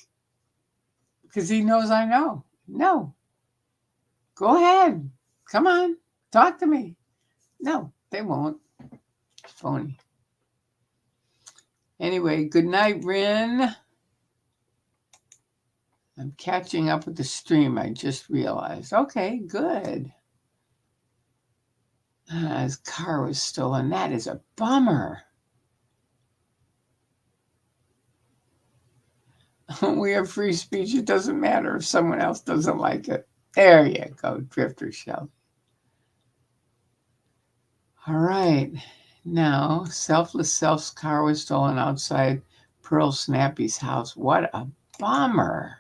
because he knows I know. No. Go ahead. Come on. Talk to me. No, they won't. It's phony. Anyway, good night, Rin. I'm catching up with the stream, I just realized. Okay, good. His car was stolen. That is a bummer. We have free speech. It doesn't matter if someone else doesn't like it. There you go, Drifter Shelby. All right. Now, Selfless Self's car was stolen outside Pearl Snappy's house. What a bummer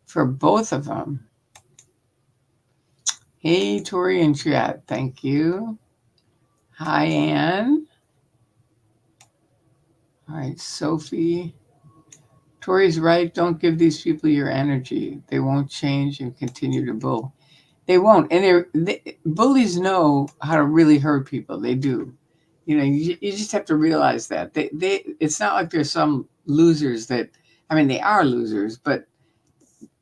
for both of them. Hey, Tori and chat. Thank you. Hi, Ann. All right, Sophie. Tori's right. Don't give these people your energy. They won't change and continue to bull. They won't. And bullies know how to really hurt people. They do. You just have to realize that. It's not like there's some losers that, they are losers, but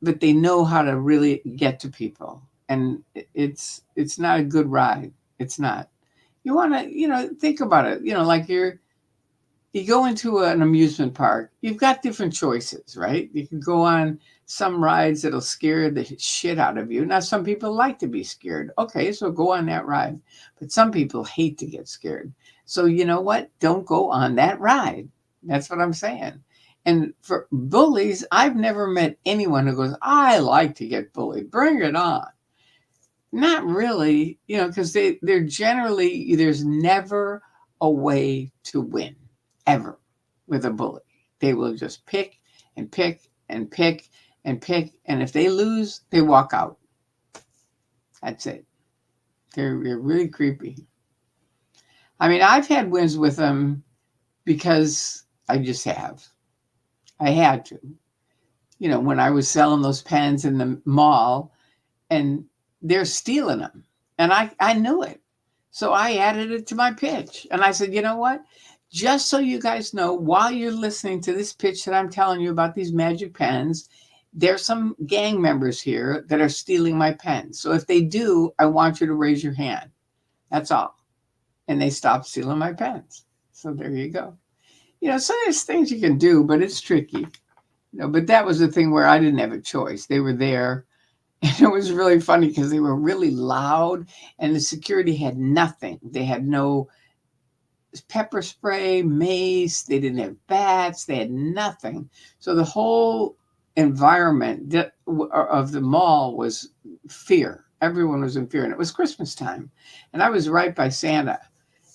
they know how to really get to people. And it's not a good ride. It's not. You want to, think about it. Like you go into an amusement park, you've got different choices, right? You can go on some rides that'll scare the shit out of you. Now, some people like to be scared. Okay, so go on that ride. But some people hate to get scared. So, you know what? Don't go on that ride. That's what I'm saying. And for bullies, I've never met anyone who goes, I like to get bullied. Bring it on. Not really, because they're generally, there's never a way to win, ever, with a bully. They will just pick and pick and pick and pick. And if they lose, they walk out. That's it. They're really creepy. I mean, I've had wins with them because I just have. I had to. When I was selling those pens in the mall and they're stealing them. And I knew it. So I added it to my pitch. And I said, you know what? Just so you guys know, while you're listening to this pitch that I'm telling you about these magic pens, there's some gang members here that are stealing my pens. So if they do, I want you to raise your hand. That's all. And they stopped stealing my pens. So there you go. So there's things you can do, but it's tricky. But that was the thing where I didn't have a choice. They were there. And it was really funny because they were really loud and the security had nothing. They had no pepper spray, mace. They didn't have bats. They had nothing. So the whole environment of the mall was fear. Everyone was in fear. And it was Christmas time. And I was right by Santa.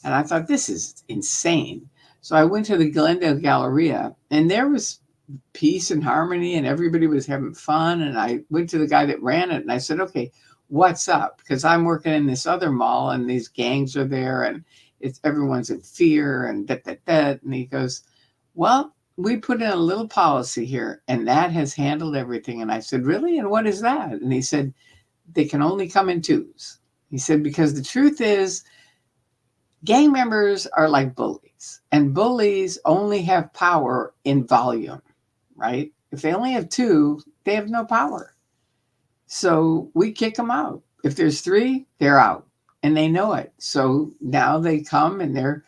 And I thought, this is insane. So I went to the Glendale Galleria and there was peace and harmony and everybody was having fun. And I went to the guy that ran it and I said, okay, what's up? Because I'm working in this other mall and these gangs are there and everyone's in fear and that. And he goes, well, we put in a little policy here and that has handled everything. And I said, really? And what is that? And he said, they can only come in twos. He said, because the truth is gang members are like bullies and bullies only have power in volume. Right? If they only have two, they have no power. So we kick them out. If there's three, they're out and they know it. So now they come and they're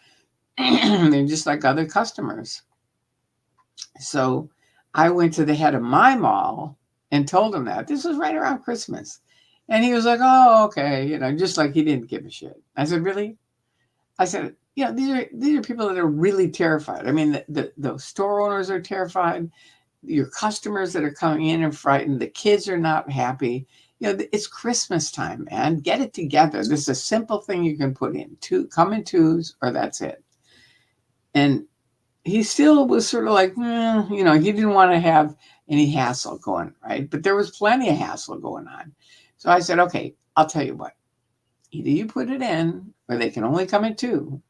just like other customers. So I went to the head of my mall and told him that. This was right around Christmas. And he was like, oh, okay. Just like he didn't give a shit. I said, really? I said, these are people that are really terrified. I mean, the store owners are terrified. Your customers that are coming in and frightened, the kids are not happy. It's Christmas time, man. Get it together. This is a simple thing you can put in. Come in twos, or that's it. And he still was sort of like, he didn't want to have any hassle going, right? But there was plenty of hassle going on. So I said, okay, I'll tell you what. Either you put it in, or they can only come in two,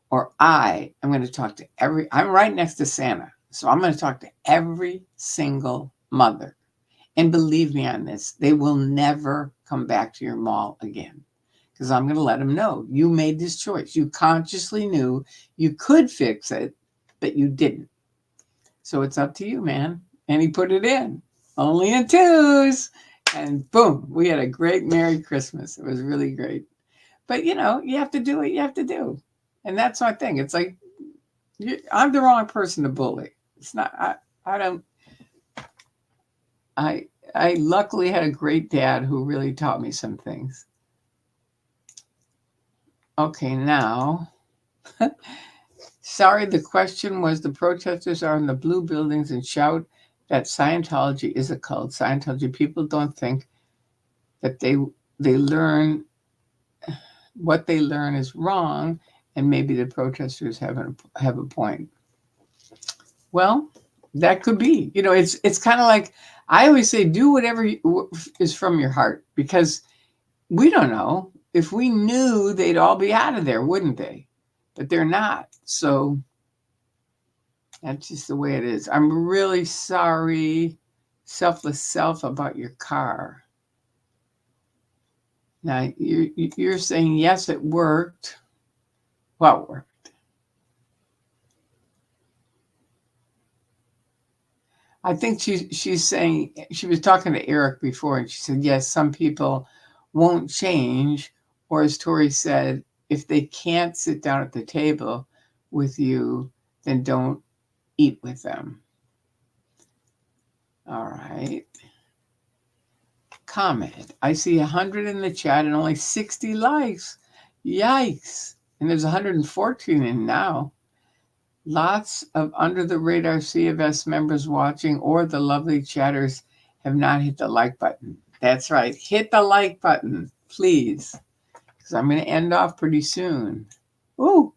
or I'm going to talk to I'm right next to Santa. So I'm going to talk to every single mother. And believe me on this, they will never come back to your mall again. Because I'm going to let them know you made this choice. You consciously knew you could fix it, but you didn't. So it's up to you, man. And he put it in. Only in twos. And boom, we had a great Merry Christmas. It was really great. But, you have to do what you have to do. And that's my thing. It's like, I'm the wrong person to bully. It's not, I luckily had a great dad who really taught me some things. Okay, now, sorry, the question was the protesters are in the blue buildings and shout that Scientology is a cult. Scientology people don't think that they learn what they learn is wrong, and maybe the protesters have a point. Well, that could be. It's kind of like I always say, do whatever is from your heart, because we don't know. If we knew, they'd all be out of there, wouldn't they? But they're not. So that's just the way it is. I'm really sorry, Selfless Self, about your car. Now, you're saying, yes, it worked. What worked? I think she's saying, she was talking to Eric before, and she said, yes, some people won't change. Or as Tori said, if they can't sit down at the table with you, then don't eat with them. All right. Comment. I see 100 in the chat and only 60 likes. Yikes. And there's 114 in now. Lots of under the radar CFS members watching, or the lovely chatters have not hit the like button. That's right. Hit the like button, please, because I'm going to end off pretty soon. Ooh,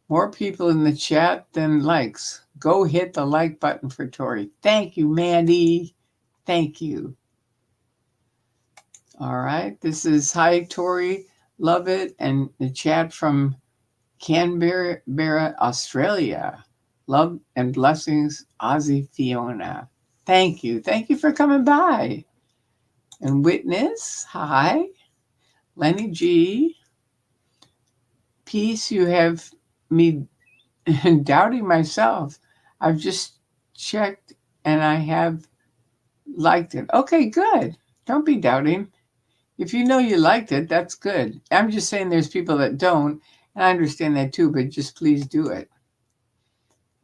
more people in the chat than likes. Go hit the like button for Tori. Thank you, Mandy. Thank you. All right. This is hi, Tori. Love it. And the chat from Canberra, Australia. Love and blessings, Aussie Fiona. Thank you. Thank you for coming by. And Witness, hi. Lenny G. Peace, you have me doubting myself. I've just checked and I have liked it. Okay, good. Don't be doubting. If you know you liked it, that's good. I'm just saying there's people that don't, and I understand that too, but just please do it.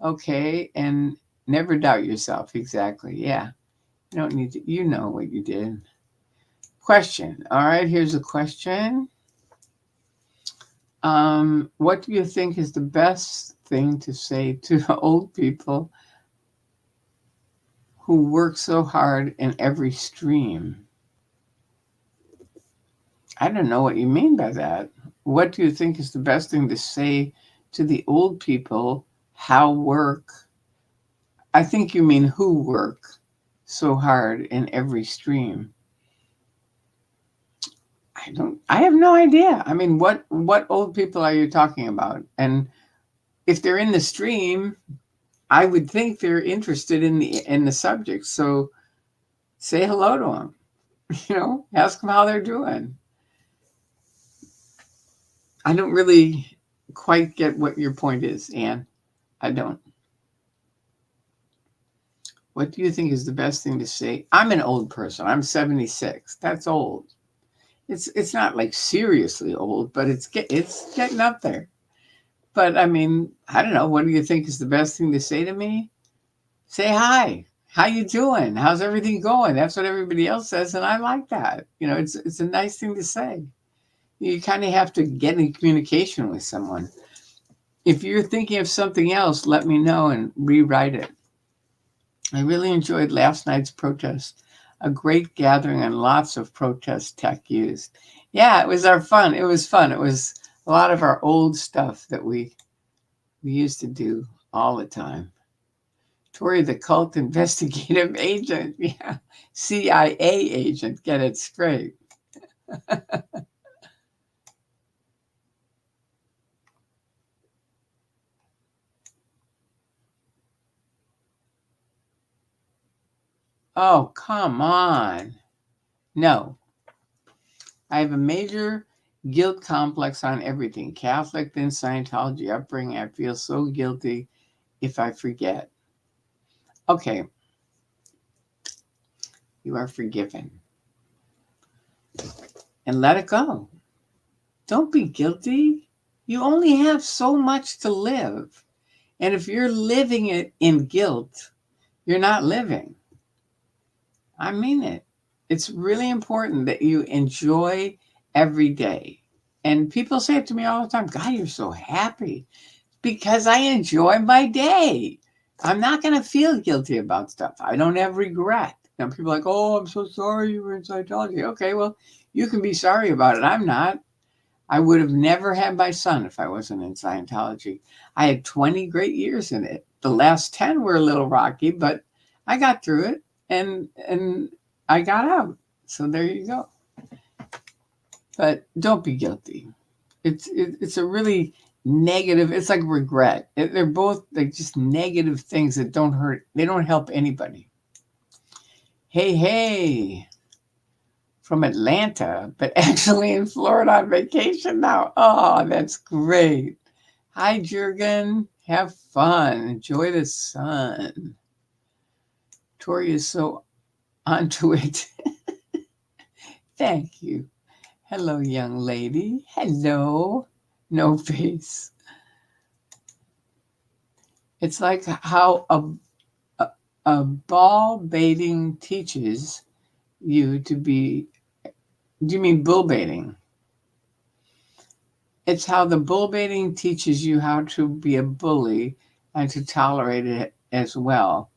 Okay, and never doubt yourself. Exactly. Yeah. You don't need to, you know what you did. Question. All right, here's a question. What do you think is the best thing to say to old people who work so hard in every stream? I don't know what you mean by that. What do you think is the best thing to say to the old people how work? I think you mean who work so hard in every stream. I have no idea. I mean, what old people are you talking about? And if they're in the stream, I would think they're interested in the subject. So say hello to them. Ask them how they're doing. I don't really quite get what your point is, Anne. I don't. What do you think is the best thing to say? I'm an old person. I'm 76. That's old. It's not like seriously old, but it's getting up there. But I mean, I don't know. What do you think is the best thing to say to me? Say hi. How you doing? How's everything going? That's what everybody else says, and I like that. It's a nice thing to say. You kind of have to get in communication with someone. If you're thinking of something else, let me know and rewrite it. I really enjoyed last night's protest. A great gathering and lots of protest tech used. Yeah, it was fun. It was fun. It was a lot of our old stuff that we used to do all the time. Tori, the cult investigative agent. Yeah, CIA agent. Get it straight. Oh, come on. No. I have a major guilt complex on everything. Catholic, then Scientology upbringing. I feel so guilty if I forget. Okay. You are forgiven. And let it go. Don't be guilty. You only have so much to live. And if you're living it in guilt, you're not living. I mean it. It's really important that you enjoy every day. And people say it to me all the time, God, you're so happy. Because I enjoy my day. I'm not going to feel guilty about stuff. I don't have regret. Now people are like, oh, I'm so sorry you were in Scientology. Okay, well, you can be sorry about it. I'm not. I would have never had my son if I wasn't in Scientology. I had 20 great years in it. The last 10 were a little rocky, but I got through it and I got out. So there you go. But don't be guilty. It's a really negative. It's like regret. They're both like just negative things that don't hurt. They don't help anybody. Hey. From Atlanta, but actually in Florida on vacation now. Oh, that's great. Hi, Jurgen. Have fun. Enjoy the sun. Tori is so onto it. Thank you. Hello, young lady. Hello. No face. It's like how a ball baiting teaches you to be. Do you mean bull baiting? It's how the bull baiting teaches you how to be a bully and to tolerate it as well.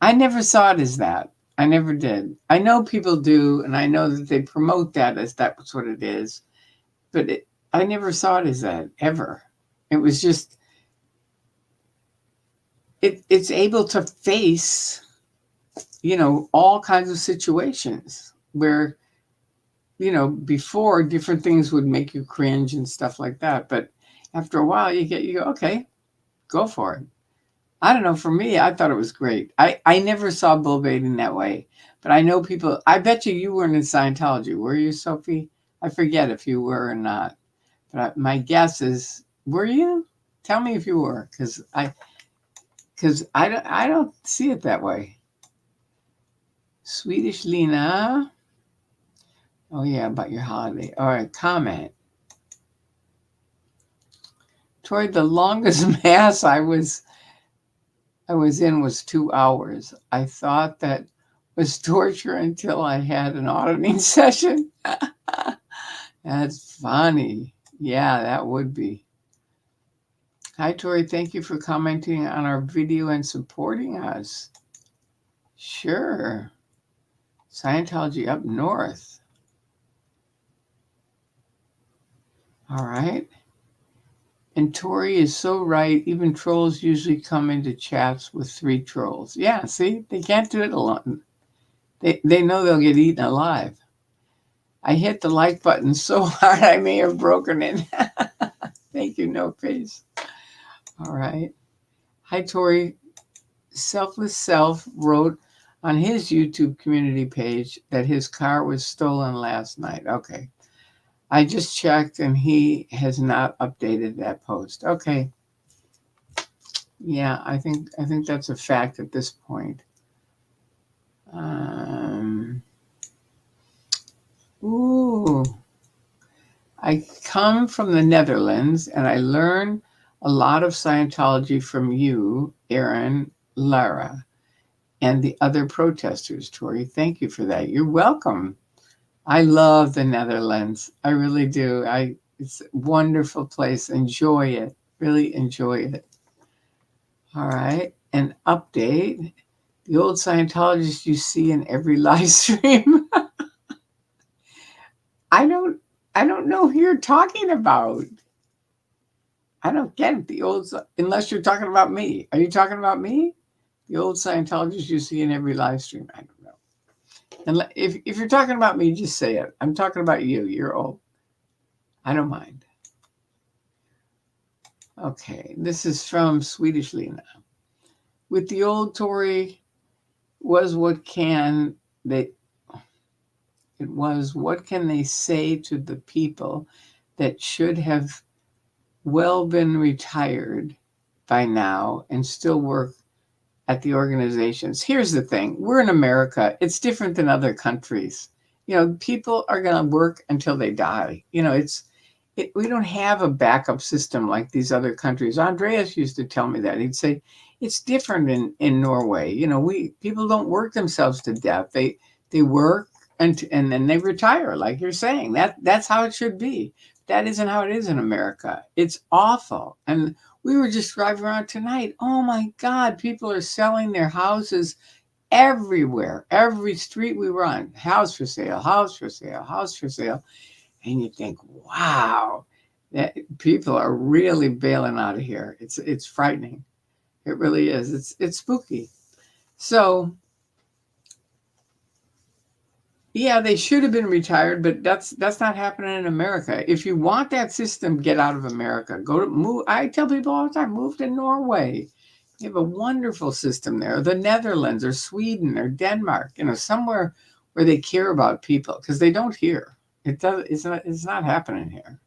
I never saw it as that. I never did. I know people do, and I know that they promote that as that's what it is, but I never saw it as that ever. It was just it's able to face, all kinds of situations where, before different things would make you cringe and stuff like that. But after a while you go, okay, go for it. I don't know. For me, I thought it was great. I never saw bull baiting that way, but I know people. I bet you weren't in Scientology, were you, Sophie? I forget if you were or not. But my guess is, were you? Tell me if you were, because I don't see it that way. Swedish Lena. Oh yeah, about your holiday. All right, comment. Toward the longest mass I was in was 2 hours. I thought that was torture until I had an auditing session. That's funny. Yeah, that would be. Hi, Tori. Thank you for commenting on our video and supporting us. Sure. Scientology up north. All right. And Tori is so right. Even trolls usually come into chats with 3 trolls. Yeah, see? They can't do it alone. They know they'll get eaten alive. I hit the like button so hard I may have broken it. Thank you, No Face. All right. Hi, Tori. Selfless Self wrote on his YouTube community page that his car was stolen last night. Okay. I just checked and he has not updated that post. Okay. Yeah, I think that's a fact at this point. Ooh. I come from the Netherlands and I learn a lot of Scientology from you, Aaron, Lara, and the other protesters, Tori. Thank you for that. You're welcome. I love the Netherlands. I really do. It's a wonderful place. Enjoy it. Really enjoy it. All right. An update. The old Scientologists you see in every live stream. I don't know who you're talking about. I don't get it. Unless you're talking about me. Are you talking about me? The old Scientologists you see in every live stream. I don't know. And if you're talking about me, just say it. I'm talking about you. You're old. I don't mind. Okay, this is from Swedish Lena. With the old Tory was what can they say to the people that should have well been retired by now and still work at the organizations. Here's the thing. We're in America. It's different than other countries. People are going to work until they die. We don't have a backup system like these other countries. Andreas used to tell me that. He'd say, it's different in Norway. People don't work themselves to death. They work and then they retire, like you're saying. That's how it should be. That isn't how it is in America. It's awful. And we were just driving around tonight. Oh my God, people are selling their houses everywhere. Every street we run, house for sale, house for sale, house for sale. And you think, wow, that people are really bailing out of here. It's frightening. It really is. It's spooky. So yeah, they should have been retired, but that's not happening in America. If you want that system, get out of America. Move. I tell people all the time, move to Norway. You have a wonderful system there. The Netherlands or Sweden or Denmark, somewhere where they care about people, because they don't here. It's not happening here.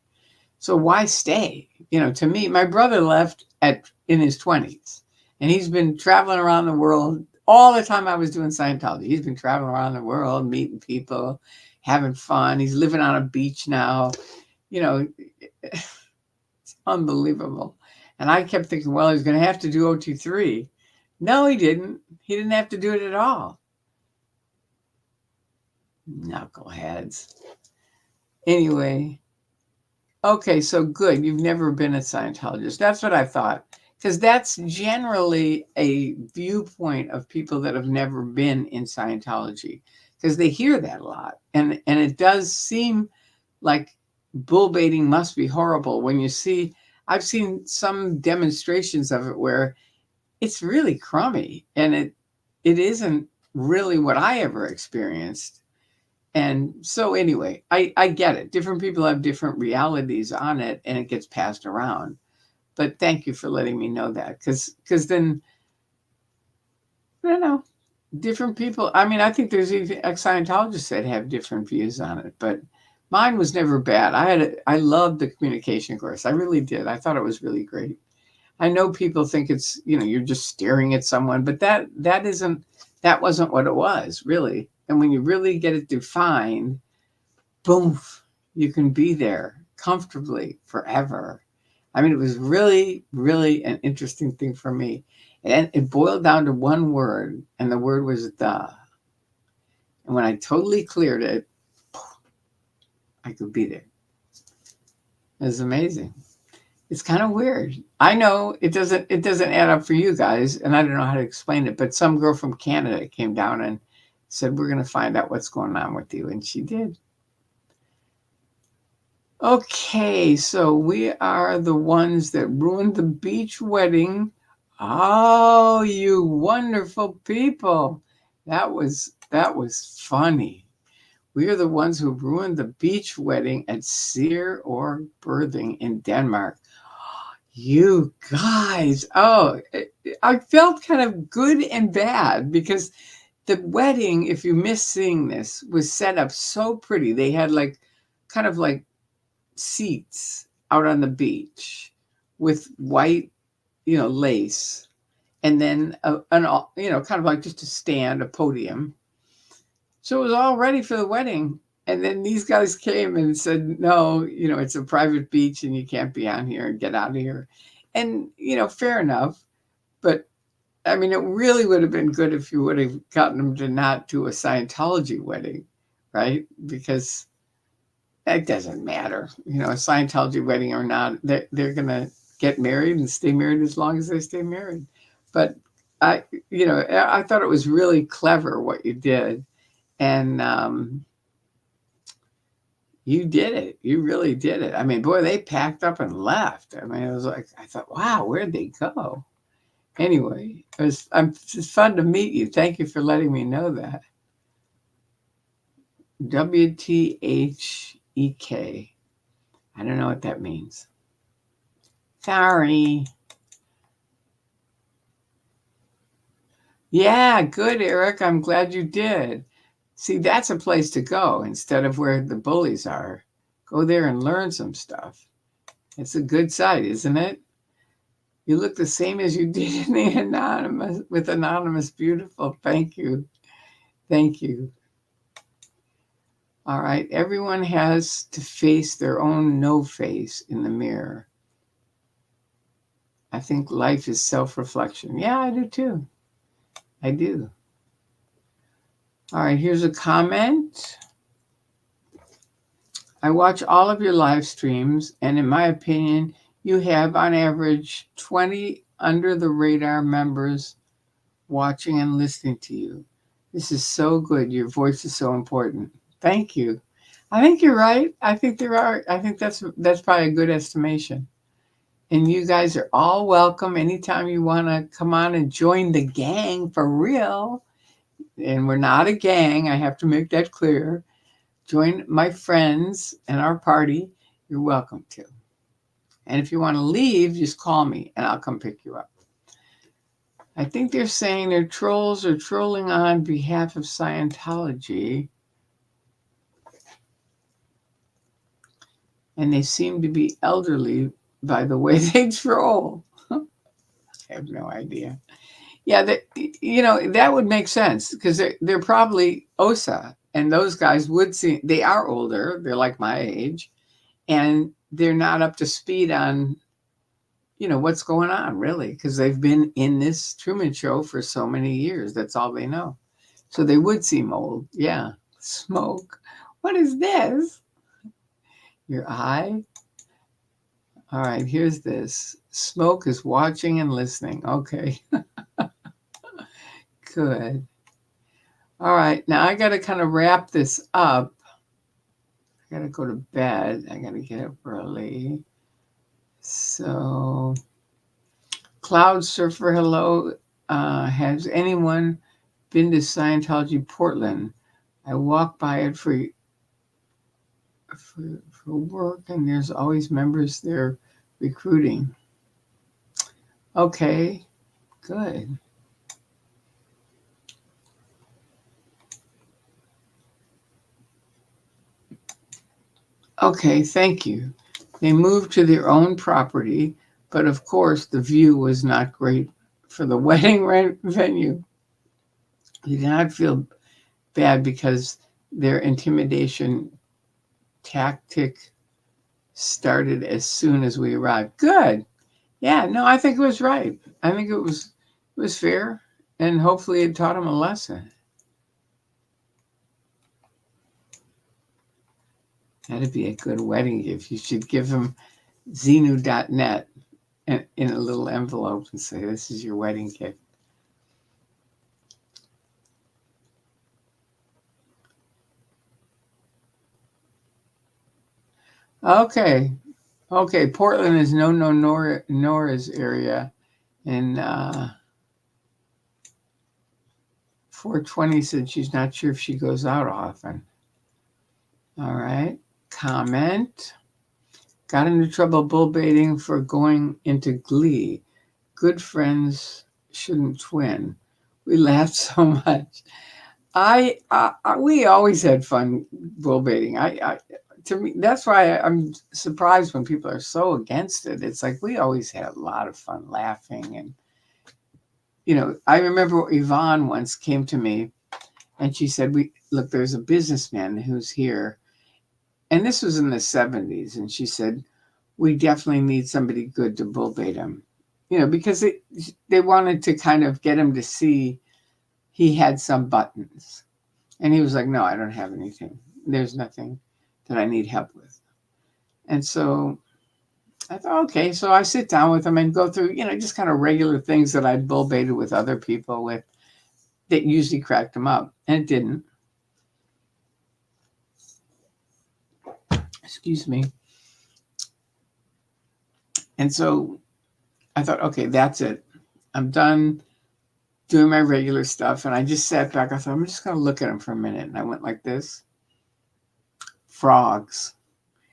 So why stay? To me, my brother left in his 20s, and he's been traveling around the world all the time I was doing Scientology. He's been traveling around the world, meeting people, having fun. He's living on a beach now. It's unbelievable. And I kept thinking, well, he's going to have to do OT3. No, he didn't. He didn't have to do it at all. Knuckleheads. Anyway, okay, so good. You've never been a Scientologist. That's what I thought. Because that's generally a viewpoint of people that have never been in Scientology. Because they hear that a lot. And it does seem like bull baiting must be horrible when you see, I've seen some demonstrations of it where it's really crummy and it isn't really what I ever experienced. And so anyway, I get it. Different people have different realities on it and it gets passed around. But thank you for letting me know that. Because then, I don't know, different people. I mean, I think there's even ex-Scientologists that have different views on it. But mine was never bad. I loved the communication course. I really did. I thought it was really great. I know people think it's, you're just staring at someone, but that wasn't what it was, really. And when you really get it defined, boom, you can be there comfortably forever. I mean, it was really, really an interesting thing for me. And it boiled down to one word, and the word was the. And when I totally cleared it, I could be there. It was amazing. It's kind of weird. I know it doesn't add up for you guys, and I don't know how to explain it, but some girl from Canada came down and said, we're going to find out what's going on with you, and she did. Okay, so we are the ones that ruined the beach wedding. Oh, you wonderful people. That was funny. We are the ones who ruined the beach wedding at Seer or Birthing in Denmark. You guys, I felt kind of good and bad because the wedding, if you missed seeing this, was set up so pretty. They had kind of like seats out on the beach with white, lace, and then kind of like just a stand, a podium. So it was all ready for the wedding. And then these guys came and said, no, it's a private beach and you can't be on here and get out of here. And, fair enough. But I mean, it really would have been good if you would have gotten them to not do a Scientology wedding, right? Because it doesn't matter, a Scientology wedding or not, they're going to get married and stay married as long as they stay married. But I thought it was really clever what you did. And you did it. You really did it. I mean, boy, they packed up and left. I mean, it was like, I thought, wow, where'd they go? Anyway, it's fun to meet you. Thank you for letting me know that. WTHEK. I don't know what that means. Sorry. Yeah, good, Eric. I'm glad you did. See, that's a place to go instead of where the bullies are. Go there and learn some stuff. It's a good site, isn't it? You look the same as you did in the Anonymous. Beautiful. Thank you. Thank you. All right. Everyone has to face their own no face in the mirror. I think life is self-reflection. Yeah, I do too. I do. All right, here's a comment. I watch all of your live streams, and in my opinion, you have on average 20 under the radar members watching and listening to you. This is so good. Your voice is so important. Thank you. I think you're right. I think that's probably a good estimation. And you guys are all welcome anytime you want to come on and join the gang for real. And we're not a gang. I have to make that clear. Join my friends and our party. You're welcome to. And if you want to leave, just call me and I'll come pick you up. I think they're saying their trolls are trolling on behalf of Scientology. And they seem to be elderly by the way they troll. I have no idea. Yeah, that would make sense because they're probably OSA, and those guys would see, they are older, they're like my age, and they're not up to speed on what's going on, really, because they've been in this Truman Show for so many years. That's all they know. So they would see mold. Yeah. Smoke. What is this? Your eye? All right, here's this. Smoke is watching and listening. Okay. Good. All right, now I got to kind of wrap this up. I got to go to bed. I got to get up early. So, Cloud Surfer, hello. Has anyone been to Scientology Portland? I walk by it for work, and there's always members there recruiting. Okay, good. Okay, thank you. They moved to their own property, but of course the view was not great for the wedding venue. You did not feel bad because their intimidation tactic started as soon as we arrived. Good. Yeah, no, I think it was right. I think it was fair, and hopefully it taught them a lesson. That'd be a good wedding gift. You should give them Xenu.net in a little envelope and say, this is your wedding gift. Okay. Portland is Nora's area. And 420 said she's not sure if she goes out often. All right. Comment. Got into trouble bull baiting for going into Glee. Good friends shouldn't twin. We laughed so much. We always had fun bull baiting. To me, that's why I'm surprised when people are so against it. It's like we always had a lot of fun laughing. And, I remember Yvonne once came to me and she said, look, there's a businessman who's here. And this was in the 70s. And she said, we definitely need somebody good to bull bait him, because they wanted to kind of get him to see he had some buttons. And he was like, no, I don't have anything. There's nothing that I need help with. And so I thought, okay, so I sit down with him and go through, just kind of regular things that I'd bull baited with other people with that usually cracked him up. And it didn't. Excuse me. And so I thought, okay, that's it. I'm done doing my regular stuff. And I just sat back. I thought, I'm just going to look at him for a minute. And I went like this. Frogs.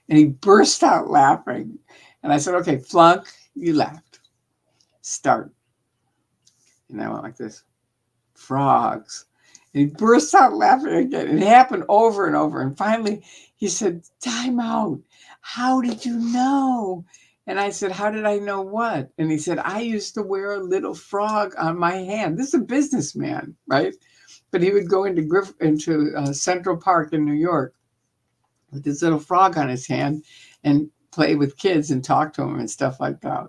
And he burst out laughing. And I said, okay, Flunk, you laughed. Start. And I went like this. Frogs. And he burst out laughing again. It happened over and over. And finally, he said, time out. How did you know? And I said, how did I know what? And he said, I used to wear a little frog on my hand. This is a businessman, right? But he would go into Central Park in New York with this little frog on his hand and play with kids and talk to them and stuff like that.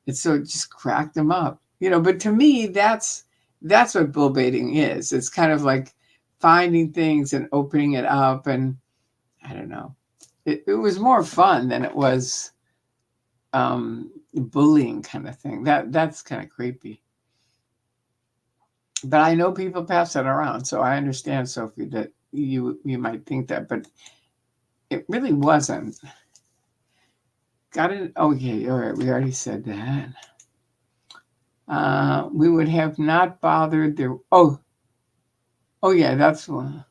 And so it just cracked him up, but to me, that's what bull baiting is. It's kind of like finding things and opening it up. And I don't know, it was more fun than it was bullying kind of thing. That's kind of creepy. But I know people pass that around. So I understand, Sophie, that you might think that, but it really wasn't. Got it? Okay, all right. We already said that. We would have not bothered there. Oh yeah, that's one.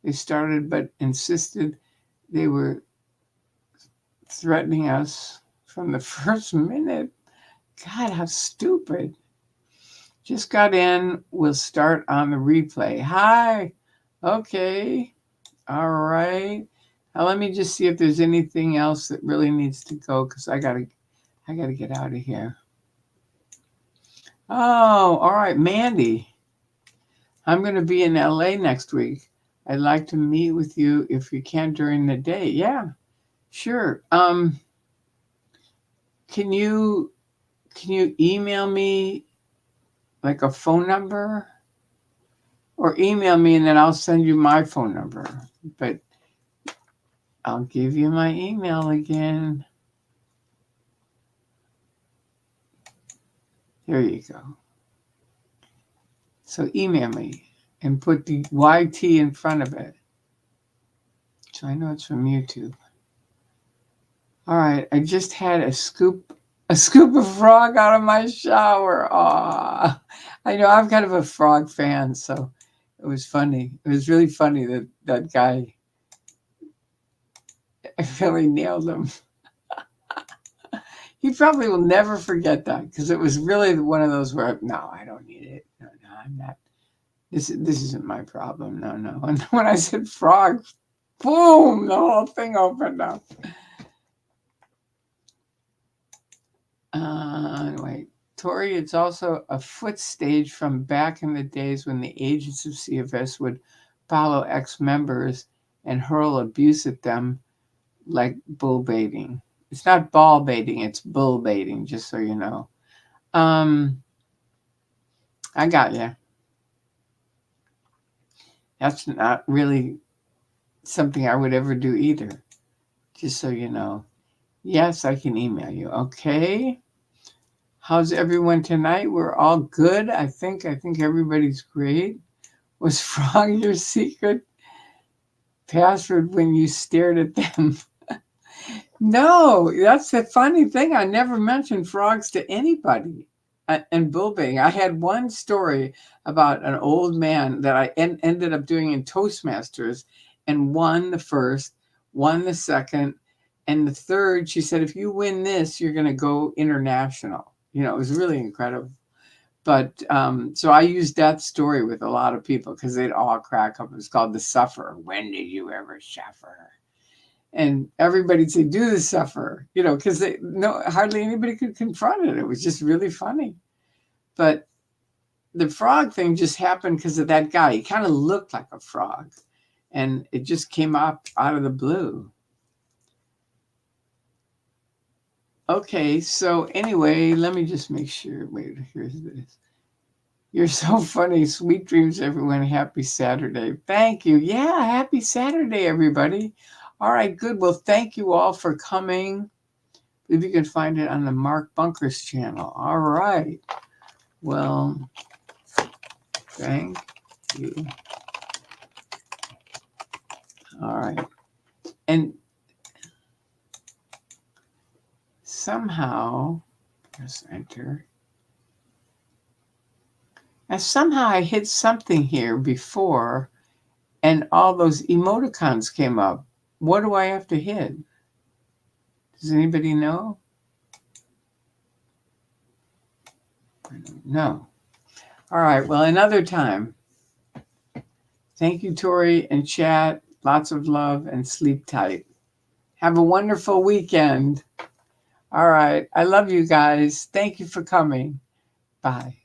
They started, but insisted they were threatening us from the first minute. God, how stupid. Just got in. We'll start on the replay. Hi. Okay. All right. Now let me just see if there's anything else that really needs to go, because I gotta get out of here. Oh, all right, Mandy. I'm going to be in LA next week. I'd like to meet with you if you can during the day. Yeah, sure. Can you email me like a phone number? Or email me and then I'll send you my phone number. But I'll give you my email again. There you go. So email me and put the YT in front of it. So I know it's from YouTube. All right, I just had a scoop of frog out of my shower. Aw, I know I'm kind of a frog fan, so it was funny. It was really funny that that guy, I really nailed him. He probably will never forget that because it was really one of those where, no, I don't need it. No, I'm not. This isn't my problem. No. And when I said frog, boom, the whole thing opened up. Wait, Tori, it's also a foot stage from back in the days when the agents of CFS would follow ex-members and hurl abuse at them like bull baiting. It's not ball baiting, it's bull baiting, just so you know. I got you. That's not really something I would ever do either, just so you know. Yes, I can email you. Okay. How's everyone tonight? We're all good. I think everybody's great. Was frog your secret password when you stared at them? No, that's the funny thing. I never mentioned frogs to anybody. And bullbaiting. I had one story about an old man that I ended up doing in Toastmasters and won the first, won the second, and the third. She said, if you win this, you're going to go international. You know, it was really incredible. But so I used that story with a lot of people because they'd all crack up. It was called The Sufferer. When did you ever suffer? And everybody'd say, do the suffer, you know, because hardly anybody could confront it. It was just really funny. But the frog thing just happened because of that guy. He kind of looked like a frog. And it just came up out of the blue. Okay, so anyway, let me just make sure. Wait, here's this. You're so funny. Sweet dreams, everyone. Happy Saturday. Thank you. Yeah, happy Saturday, everybody. All right, good. Well, thank you all for coming. If you can find it on the Mark Bunkers channel. All right. Well, thank you. All right. And somehow, press enter. And somehow I hit something here before and all those emoticons came up. What do I have to hit? Does anybody know? I don't know. All right. Well, another time. Thank you, Tori and chat. Lots of love and sleep tight. Have a wonderful weekend. All right. I love you guys. Thank you for coming. Bye.